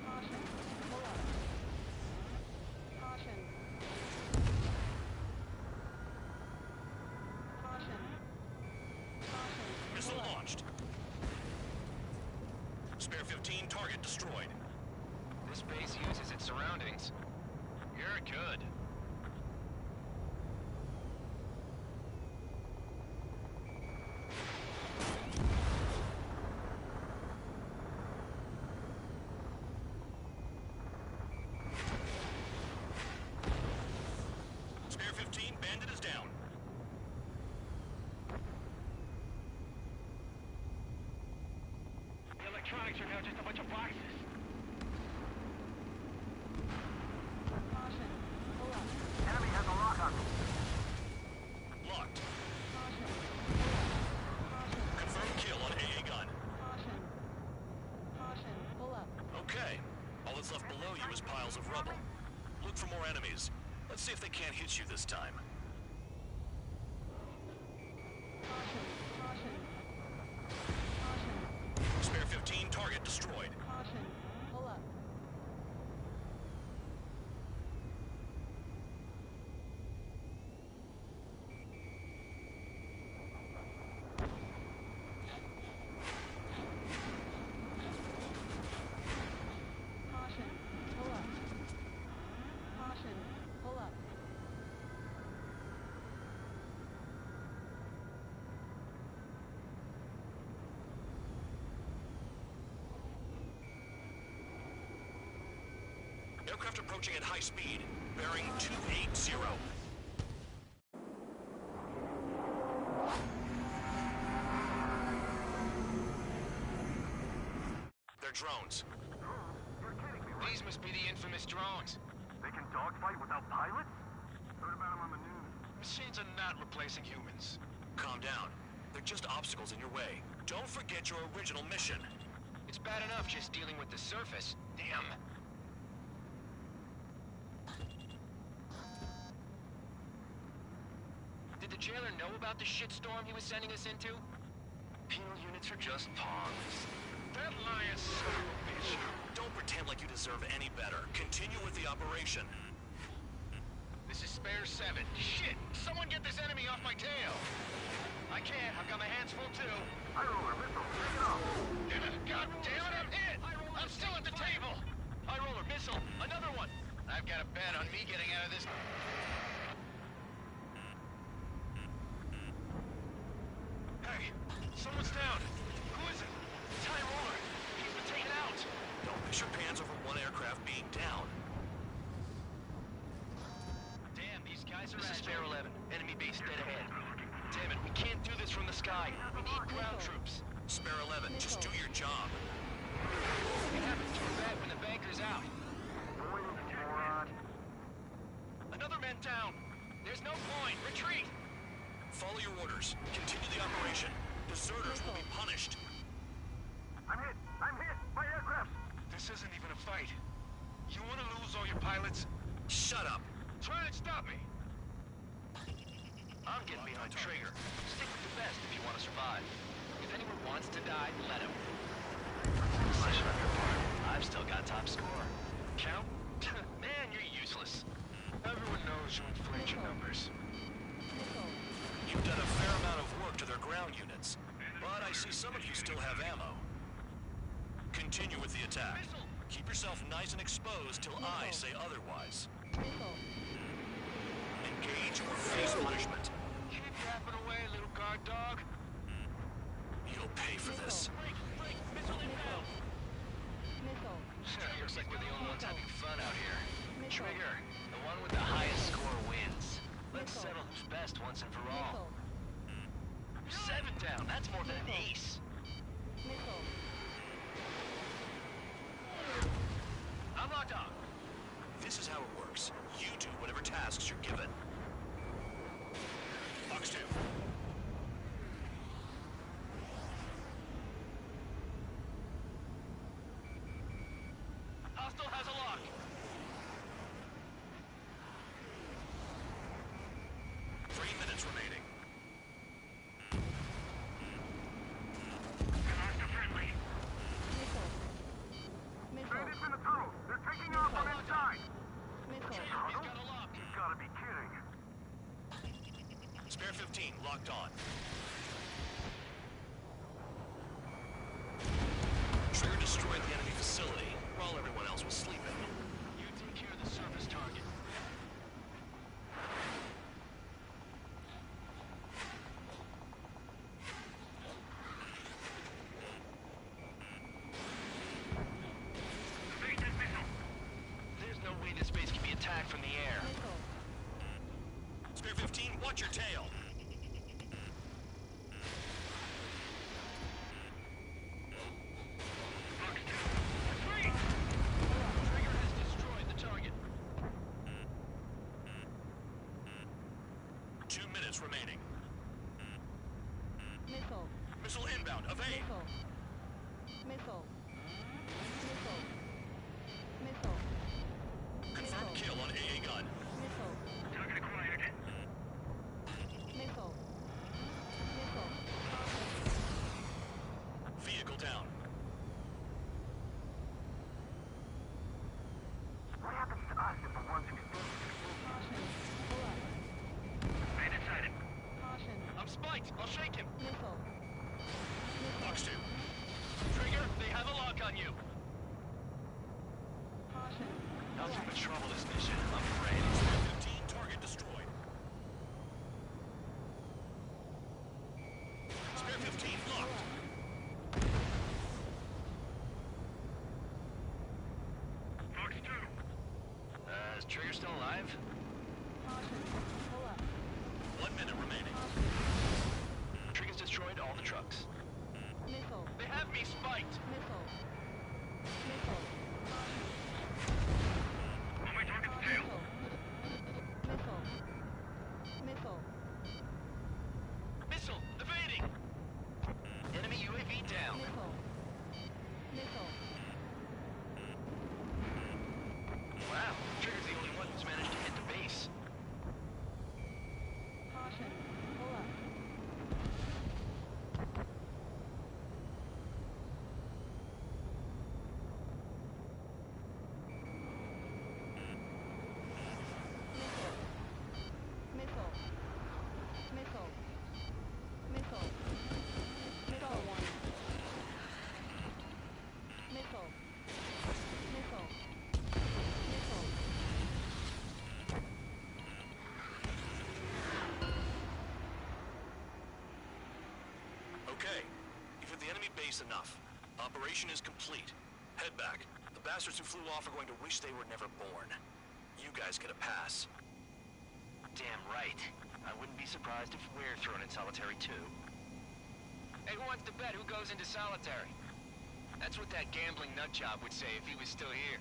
Caution. Pull up. Caution. Caution. Caution. Missile launched. Spare 15, target destroyed. This base uses its surroundings. You're good. Spare 15, bandit is down. The electronics are now just a bunch of boxes. Caution. Pull up. Enemy has a lock on me. Locked. Caution. Confirmed kill on AA gun. Caution. Caution. Pull up. Okay. All that's left below you is piles of rubble. Look for more enemies. Let's see if they can't hit you this time. Caution. Caution. Caution. Spare 15, target destroyed. Caution. Pull up. Caution. Pull up. Caution. Pull up. Aircraft approaching at high speed. Bearing 280. They're drones. You're kidding me, right? These must be the infamous drones. They can dogfight without pilots? Heard about them on the news. Machines are not replacing humans. Calm down. They're just obstacles in your way. Don't forget your original mission. It's bad enough just dealing with the surface. Damn. Did the jailer know about the shitstorm he was sending us into? Penal units are just pawns. That lion son of a bitch. Don't pretend like you deserve any better. Continue with the operation. This is Spare 7. Shit! Someone get this enemy off my tail! I can't. I've got my hands full too. High roller missile, take it off. God damn it, I'm hit! I'm still at the table! High roller missile! Another one! I've got a bet on me getting out of this. Hey! Someone's down! Who is it? It's High Roller! He's been taken out! Don't piss your pants over one aircraft being down. Damn, these guys are This is Bear 11. Enemy base dead ahead. Damn it, we can't do this from the sky. We need ground troops. Spare 11, just do your job. It happens too bad when the banker's out. Another man down. There's no point. Retreat. Follow your orders. Continue the operation. Deserters will be punished. I'm hit! I'm hit! My aircraft! This isn't even a fight. You want to lose all your pilots? Shut up. Try and stop me. I'm getting behind Trigger. Stick with the best if you want to survive. If anyone wants to die, let him. Listen on your part. I've still got top score. Count? Man, you're useless. Everyone knows you inflate your numbers. You've done a fair amount of work to their ground units, but I see some of you still have ammo. Continue with the attack. Keep yourself nice and exposed till I say otherwise. Engage or face punishment. Keep yapping away, little guard dog. You'll pay for this. Missile inbound. Looks like we're the only ones having fun out here. Trigger, the one with the highest score wins. Let's settle who's best once and for all. 7 down, that's more than an ace. I'm locked on. This is how it works. You do whatever tasks you're given. Fox 2. Hostile has a lock. Remaining. Friendly. Bandits in the tunnel. They're taking off on inside. He's got a lock. You gotta be kidding. Spare 15, locked on. Trigger destroyed the enemy facility while everyone else was sleeping. You take care of the surface target. There's no way this base can be attacked from the air. Spare 15, watch your tail. Trigger has destroyed the target. 2 minutes remaining. Missile inbound, evade. Confirmed kill on AA gun. Target acquired. Vehicle down. What happens to us if the ones who stay Bandit sighted. I'm spiked. I'll shake him. Fox 2. Trigger, they have a lock on you. Not too much trouble this mission, I'm afraid. 15, target destroyed. Spare 15, locked. Fox 2. Is Trigger still alive? 1 minute remaining. Trigger's destroyed all the trucks. They have me spiked. On my target's tail. Missile, evading. Enemy UAV down. Wow, Trigger's the only one who's managed to hit the base. Okay. You've hit the enemy base enough. Operation is complete. Head back. The bastards who flew off are going to wish they were never born. You guys get a pass. Damn right. I wouldn't be surprised if we're thrown in solitary too. Hey, who wants to bet who goes into solitary? That's what that gambling nutjob would say if he was still here.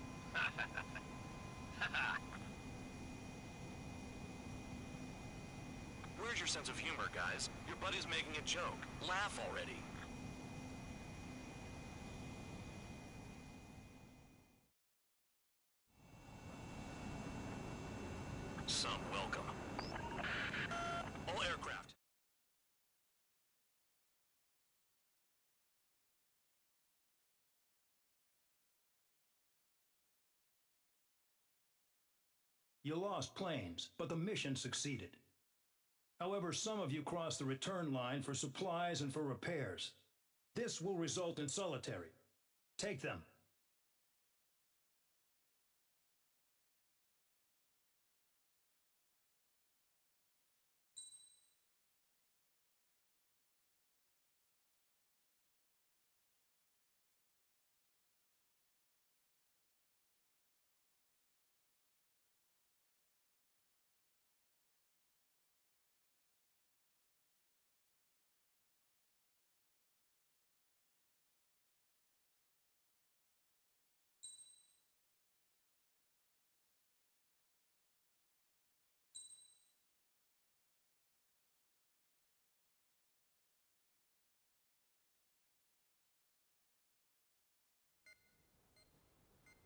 Where's your sense of humor, guys? Your buddy's making a joke. Laugh already. Some welcome. All aircraft. You lost planes, but the mission succeeded. However, some of you crossed the return line for supplies and for repairs. This will result in solitary. Take them.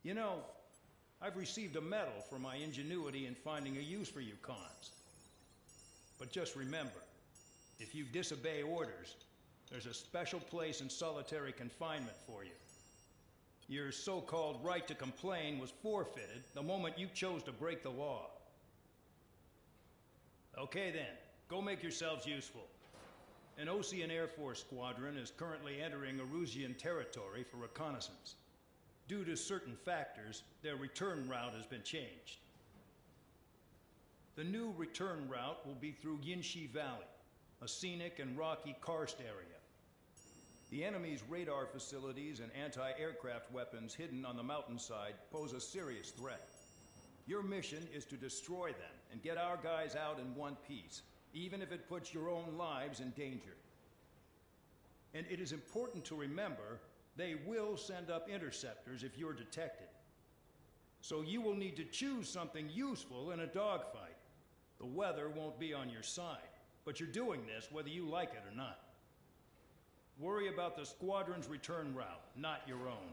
You know, I've received a medal for my ingenuity in finding a use for you cons. But just remember, if you disobey orders, there's a special place in solitary confinement for you. Your so-called right to complain was forfeited the moment you chose to break the law. Okay then, go make yourselves useful. An Osean Air Force squadron is currently entering Erusian territory for reconnaissance. Due to certain factors, their return route has been changed. The new return route will be through Yinshi Valley, a scenic and rocky karst area. The enemy's radar facilities and anti-aircraft weapons hidden on the mountainside pose a serious threat. Your mission is to destroy them and get our guys out in one piece, even if it puts your own lives in danger. And it is important to remember they will send up interceptors if you're detected. So you will need to choose something useful in a dogfight. The weather won't be on your side, but you're doing this whether you like it or not. Worry about the squadron's return route, not your own.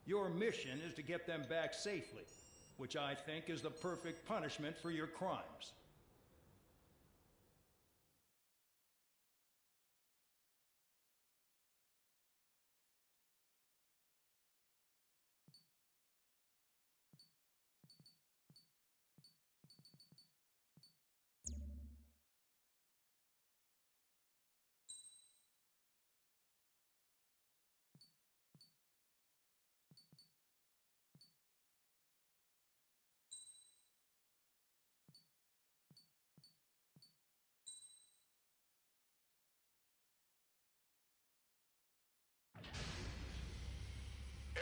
Your mission is to get them back safely, which I think is the perfect punishment for your crimes.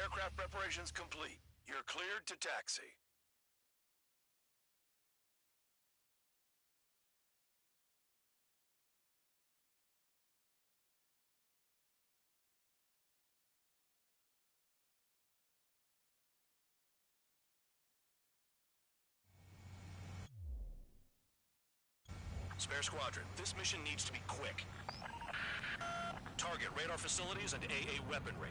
Aircraft preparations complete. You're cleared to taxi. Spare squadron, this mission needs to be quick. Target radar facilities and AA weaponry.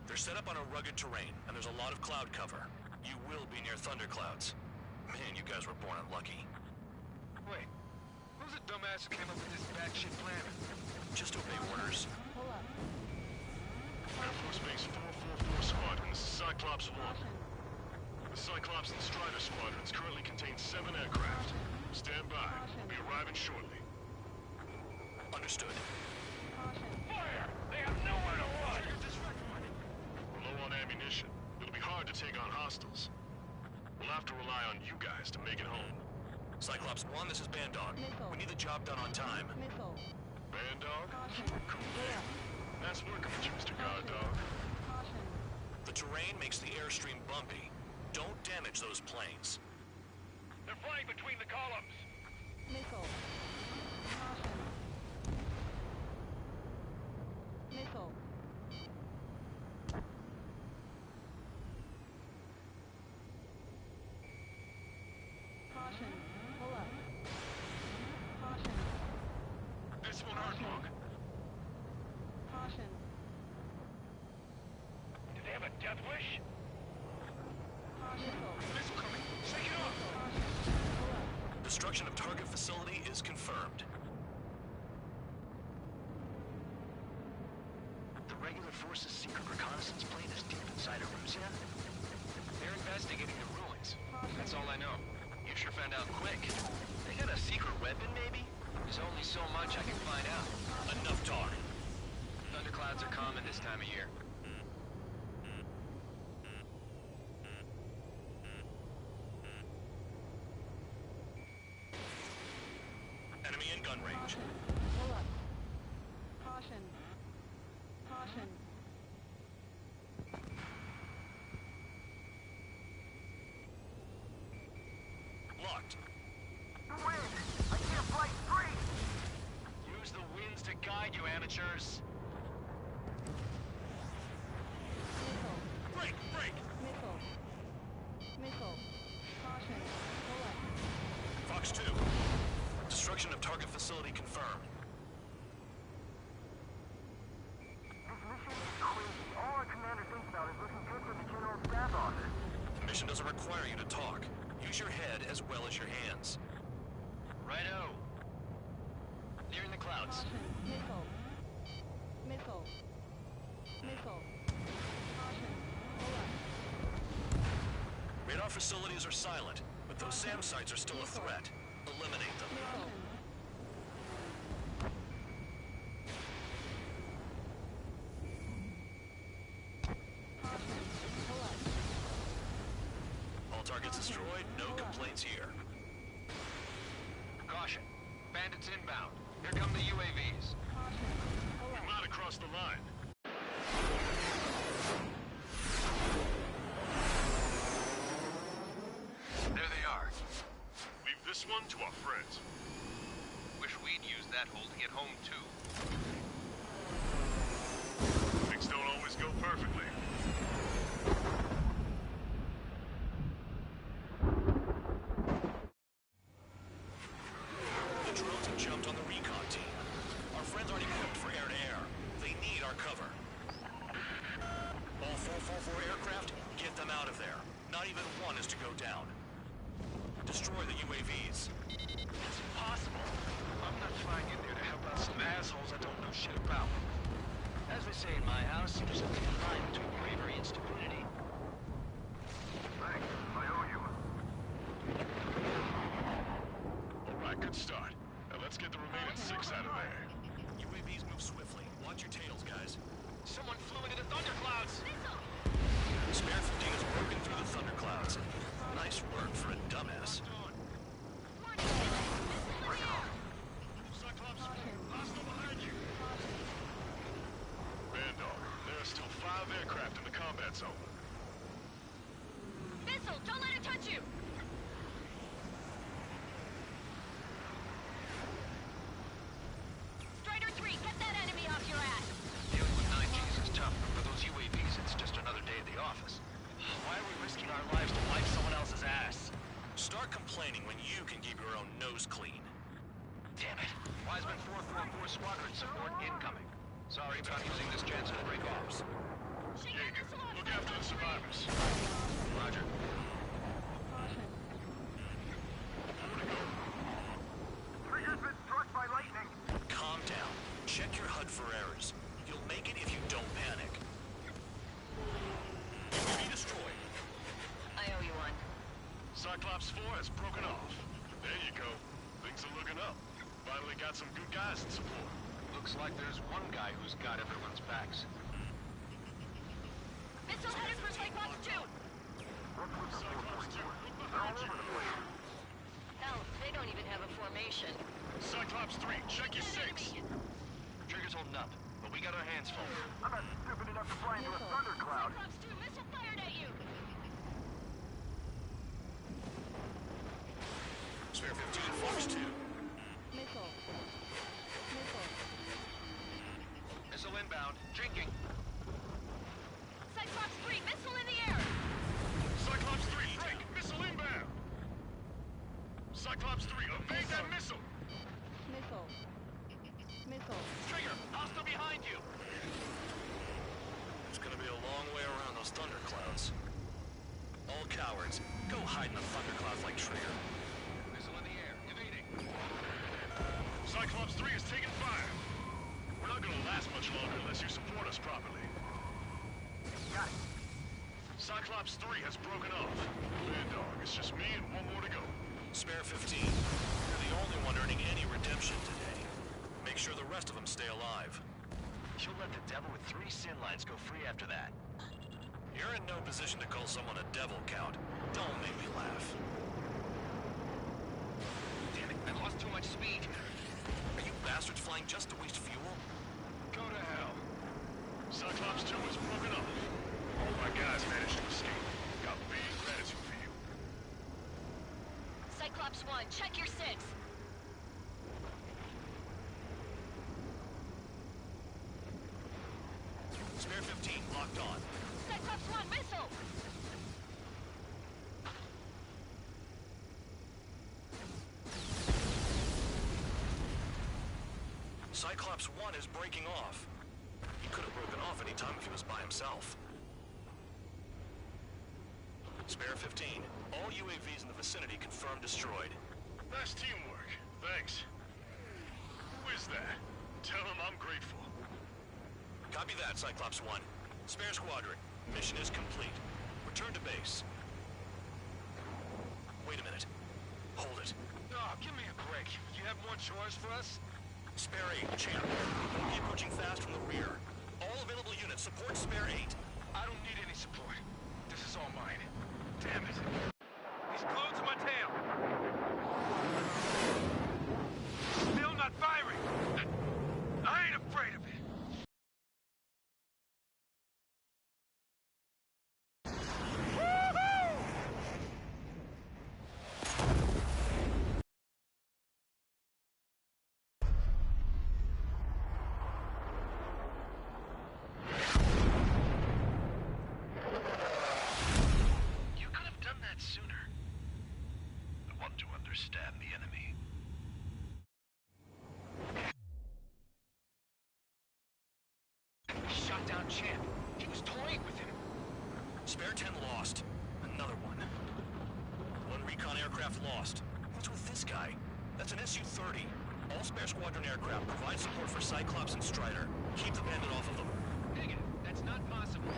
They're set up on a rugged terrain, and there's a lot of cloud cover. You will be near thunderclouds. Man, you guys were born unlucky. Wait, who's the dumbass who came up with this batshit plan? Just obey orders. Air Force Base 444 Squadron, this is Cyclops 1. The Cyclops and Strider squadrons currently contain 7 aircraft. Stand by. We'll be arriving shortly. Understood. Fire! They have nowhere to run! We're low on ammunition. It'll be hard to take on hostiles. We'll have to rely on you guys to make it home. Cyclops 1, this is Bandog. We need the job done on time. Bandog Dog? Cool. Nice work, Mr. Guard Dog. The terrain makes the airstream bumpy. Don't damage those planes. They're flying between the columns. Missile. Caution. Missile. Caution. Pull up. Caution. This one hurt, Monk. Caution. Do they have a death wish? Missile. Missile coming. Shake it off. Destruction of target facility is confirmed. The regular force's secret reconnaissance plane is deep inside Erusea? They're investigating the ruins. That's all I know. You sure found out quick. They got a secret weapon, maybe? There's only so much I can find out. Enough talk. Thunderclouds are common this time of year. Enemy in gun range. Pull up. Caution. Caution. Locked. The wind! I can't fight free! Use the winds to guide you, amateurs. Missile. Break! Break! Missile. Missile. Caution. Pull up. Fox 2. Destruction of target facility confirmed. This mission is crazy. All our commander thinks about is looking good for the General Staff Office. The mission doesn't require you to talk. Use your head as well as your hands. Righto. Near in the clouds. Caution. Missile. Missile. Missile. Caution. Pull up. Radar facilities are silent, but those SAM sites are still a threat. Eliminate them. Missile. Caution. Pull up. All targets destroyed, no complaints here. Caution. Bandits inbound. Here come the UAVs. Caution. Pull up. Not across the line. There they are. Leave this one to our friends. Wish we'd used that hole to get home, too. Things don't always go perfectly. The drones have jumped on the recon team. Our friends aren't equipped for air-to-air. They need our cover. All 444 aircraft, get them out of there. Not even one is to go down. Destroy the UAVs. It's impossible. I'm not flying in there to help out some assholes I don't know shit about. As we say in my house, there's a thin line between bravery and stupidity. Thanks. I owe you. All right, good start. Now let's get the remaining 6 out of there. UAVs move swiftly. Watch your tails, guys. Someone flew into the thunderclouds! Spare 15 is working through the thunderclouds. Nice work for a dumbass. Cyclops, hostile behind you. Band Dog, there are still 5 aircraft in the combat zone. Missile, don't let it touch you! Strider 3, get that enemy off your ass! Dealing with 9Gs is tough, but for those UAVs, it's just another day at the office. Why are we risking our lives to wipe someone else's ass? Start complaining when you can keep your own nose clean. Damn it. Wiseman 444 Squadron support incoming. Sorry, but I'm using this chance to break off. Jaeger, look after the survivors. Roger. Caution. Trigger's been struck by lightning. Calm down. Check your HUD for errors. You'll make it if you don't panic. UAV destroyed. I owe you one. Cyclops 4 has broken off. There you go. Things are looking up. Finally got some good guys in support. Looks like there's one guy who's got everyone's backs. Missile headed for Cyclops 2! Cyclops 2, look behind you. Hell, they don't even have a formation. Cyclops 3, check your 6. Trigger's holding up, but we got our hands full. I'm not stupid enough to fly into a thundercloud. Cyclops 2 missile fired at you! Spare 15, Fox 2. Missile. Missile. Missile inbound. Drinking. Cyclops 3, missile in the air! Cyclops 3, Frank, missile inbound! Cyclops 3, evade that missile! Missile. Missile. Trigger, hostile behind you! It's gonna be a long way around those thunderclouds. All cowards, go hide in the thunderclouds like Trigger. Missile in the air. Evading. Cyclops 3 is taking fire! We're not gonna last much longer unless you support us properly. Got it. Cyclops 3 has broken off. Bad dog, it's just me and one more to go. Spare 15, you're the only one earning any redemption today. Make sure the rest of them stay alive. She'll let the devil with 3 sin lines go free after that. You're in no position to call someone a devil, Count. Don't make me laugh. Damn it, I lost too much speed. Are you bastards flying just to waste fuel? Go to hell. Cyclops 2 is broken off. All my guys managed to escape. Got big gratitude for you. Cyclops 1, check your 6. Spare 15, locked on. Cyclops 1, missile! Cyclops 1 is breaking off. He could have broken off any time if he was by himself. Spare 15, all UAVs in the vicinity confirmed destroyed. Nice teamwork. Thanks. Who is that? Tell him I'm grateful. Copy that, Cyclops 1. Spare Squadron, mission is complete. Return to base. Wait a minute. Hold it. Oh, give me a break. You have more chores for us? Spare 8, Champ. We'll be approaching fast from the rear. All available units support Spare 8. I don't need any support. This is all mine. Damn it. He's glued to my tail. Still not firing. I ain't afraid of it. You could have done that sooner. I want to understand the enemy. Shot down Champ. He was toying with him. Spare 10 lost. Another one. One recon aircraft lost. What's with this guy? That's an Su-30. All Spare Squadron aircraft provide support for Cyclops and Strider. Keep the bandit off of them. Negative. That's not possible.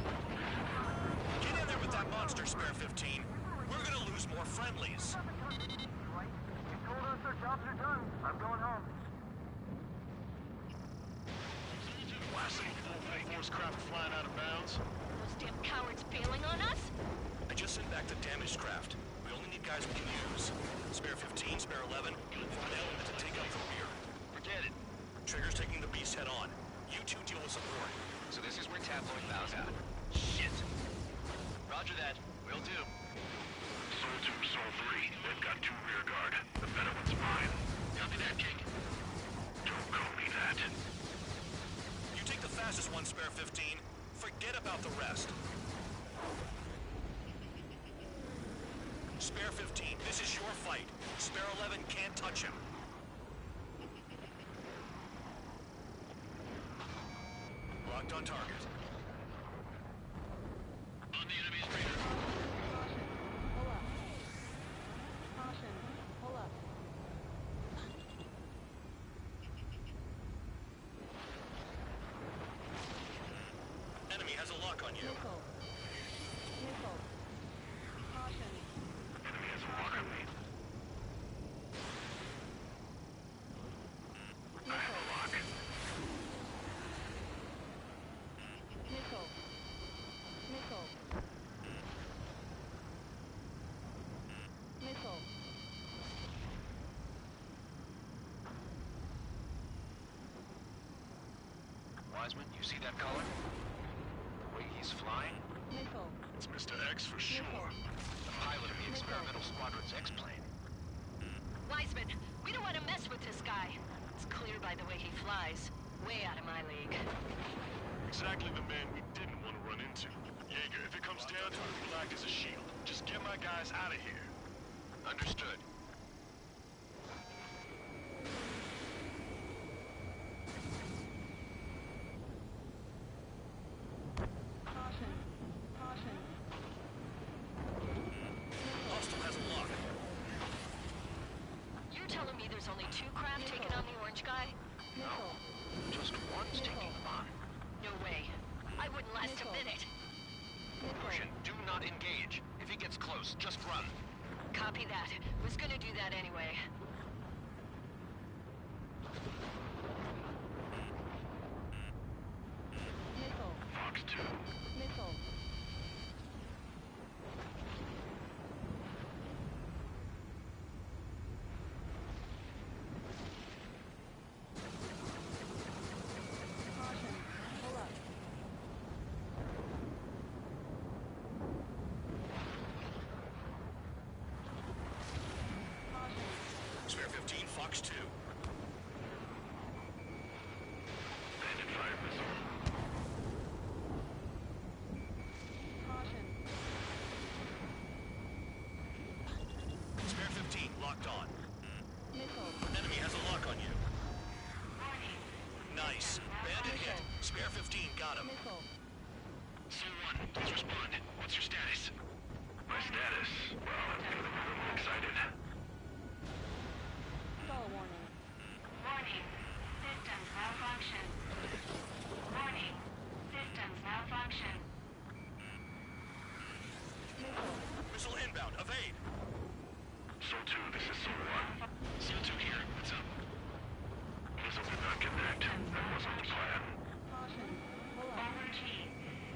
Get in there with that monster, Spare 15. We're gonna lose more friendlies. You told us our jobs are done. I'm going home. Last full force craft flying out of bounds. Those damn cowards bailing on us? I just sent back the damaged craft. We only need guys we can use. Spare 15, Spare 11, find an element to take out the rear. Forget it. Trigger's taking the beast head on. You two deal with support. So this is where Tabloid bows out. Shit. Roger that. Will do. Soul 2, Soul 3. They've got 2 rear guard. The better one's mine. Copy that, King. Don't call me that. You take the fastest one, Spare 15. Forget about the rest. Spare 15, this is your fight. Spare 11 can't touch him. Locked on target. On the enemy's radar. Pull up. Caution. Pull up. Enemy has a lock on you. Missile. Missile. Caution. Enemy has a lock on me. I have a lock. Missile. Missile. Missile. Wiseman, you see that color? The way he's flying? Missile. It's Mr. X for sure. The pilot of the experimental squadron's X-plane. Wiseman, we don't want to mess with this guy. It's clear by the way he flies. Way out of my league. Exactly the man we didn't want to run into. Jaeger, if it comes down to it, we'll act as a shield. Just get my guys out of here. Understood. Caution. Caution. Hostile has a lock. You're telling me there's only 2 craft taking on the orange guy? Missile. Just one's taking them on. No way. I wouldn't last a minute. Ocean, do not engage. If he gets close, just run. Copy that. Was gonna do that anyway. Missile. Fox 2. Missile. Caution. Pull up. Caution. Spare 15, Fox 2. Bandit fire missile. Caution. Spare 15, locked on. Missile. Enemy has a lock on you. Nice. Bandit hit. Spare 15, got him. Missile. C1, please respond. What's your status? My status? Well, I'm feeling a little excited. Stall warning. Warning. Systems malfunction. Warning. Systems malfunction. Missile. Missile inbound. Evade. Sol 2, this is C1. Seal 2 here. What's up? Missile did not connect. That wasn't the plan. Caution. Pull up.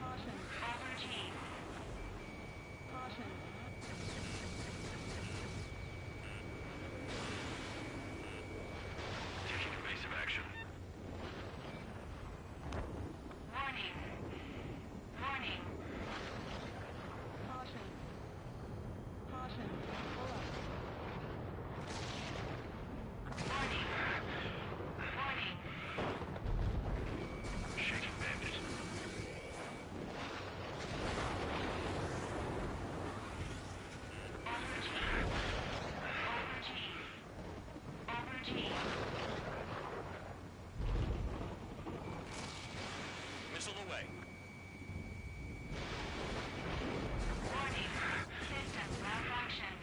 Caution. Caution. Taking evasive action. Warning. Warning. Caution. Caution. Pull up. Warning. Warning. Shaking bandit. Missile away. Warning. Systems malfunction.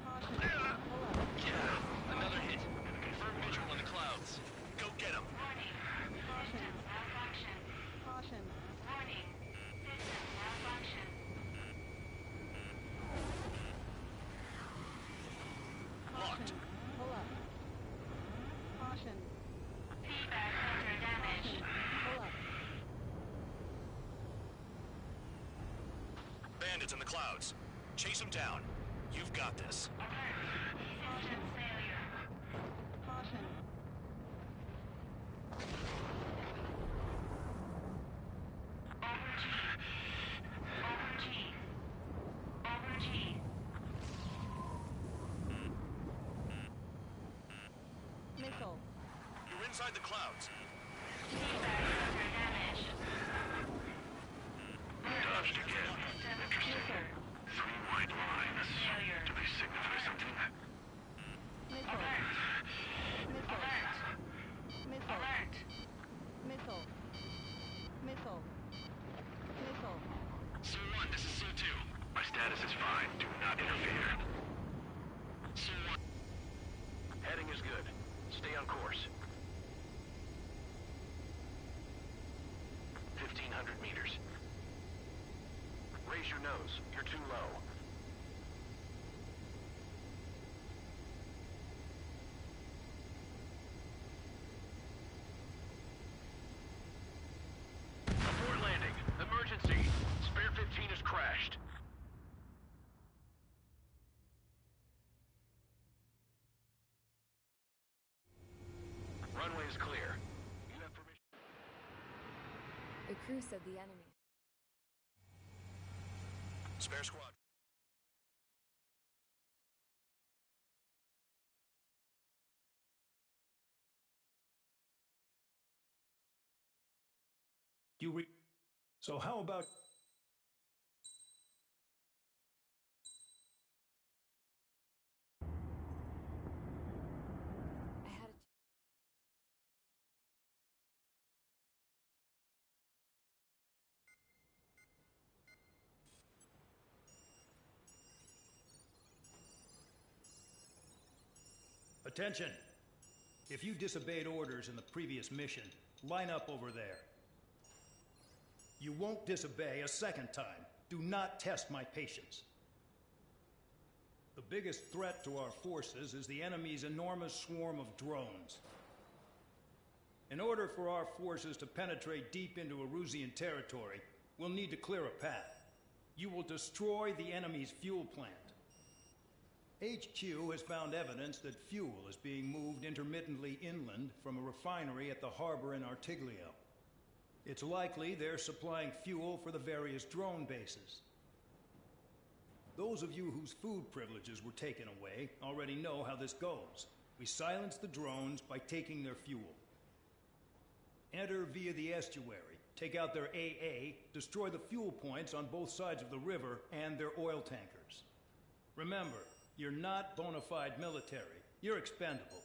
Caution. Pull up. Yeah, another hit. Confirm visual in the clouds. Go get him. Warning. Systems malfunction. Caution. Warning. Systems malfunction. Locked. Pull up. Caution. Feedback filter damage. Pull up. Bandits in the clouds. Chase them down. You've got this. System failure. Caution. Over G. Missile. You're inside the clouds. Feedback filter damage. Dodged again. Interesting. 3 white lines. Failure. Do they signify something? Missile. Missile. Missile. Alert. Missile. Missile. Missile. C1, this is C2. My status is fine. Do not interfere. C1. Heading is good. Stay on course. 1,500 meters. Raise your nose. You're too low. Abort landing. Emergency. Spare 15 has crashed. crew said the enemy. Spare squad. So how about... I had a... Attention! If you disobeyed orders in the previous mission, line up over there. You won't disobey a second time. Do not test my patience. The biggest threat to our forces is the enemy's enormous swarm of drones. In order for our forces to penetrate deep into Erusian territory, we'll need to clear a path. You will destroy the enemy's fuel plant. HQ has found evidence that fuel is being moved intermittently inland from a refinery at the harbor in Artiglio. It's likely they're supplying fuel for the various drone bases. Those of you whose food privileges were taken away already know how this goes. We silence the drones by taking their fuel. Enter via the estuary, take out their AA, destroy the fuel points on both sides of the river and their oil tankers. Remember, you're not bona fide military. You're expendable.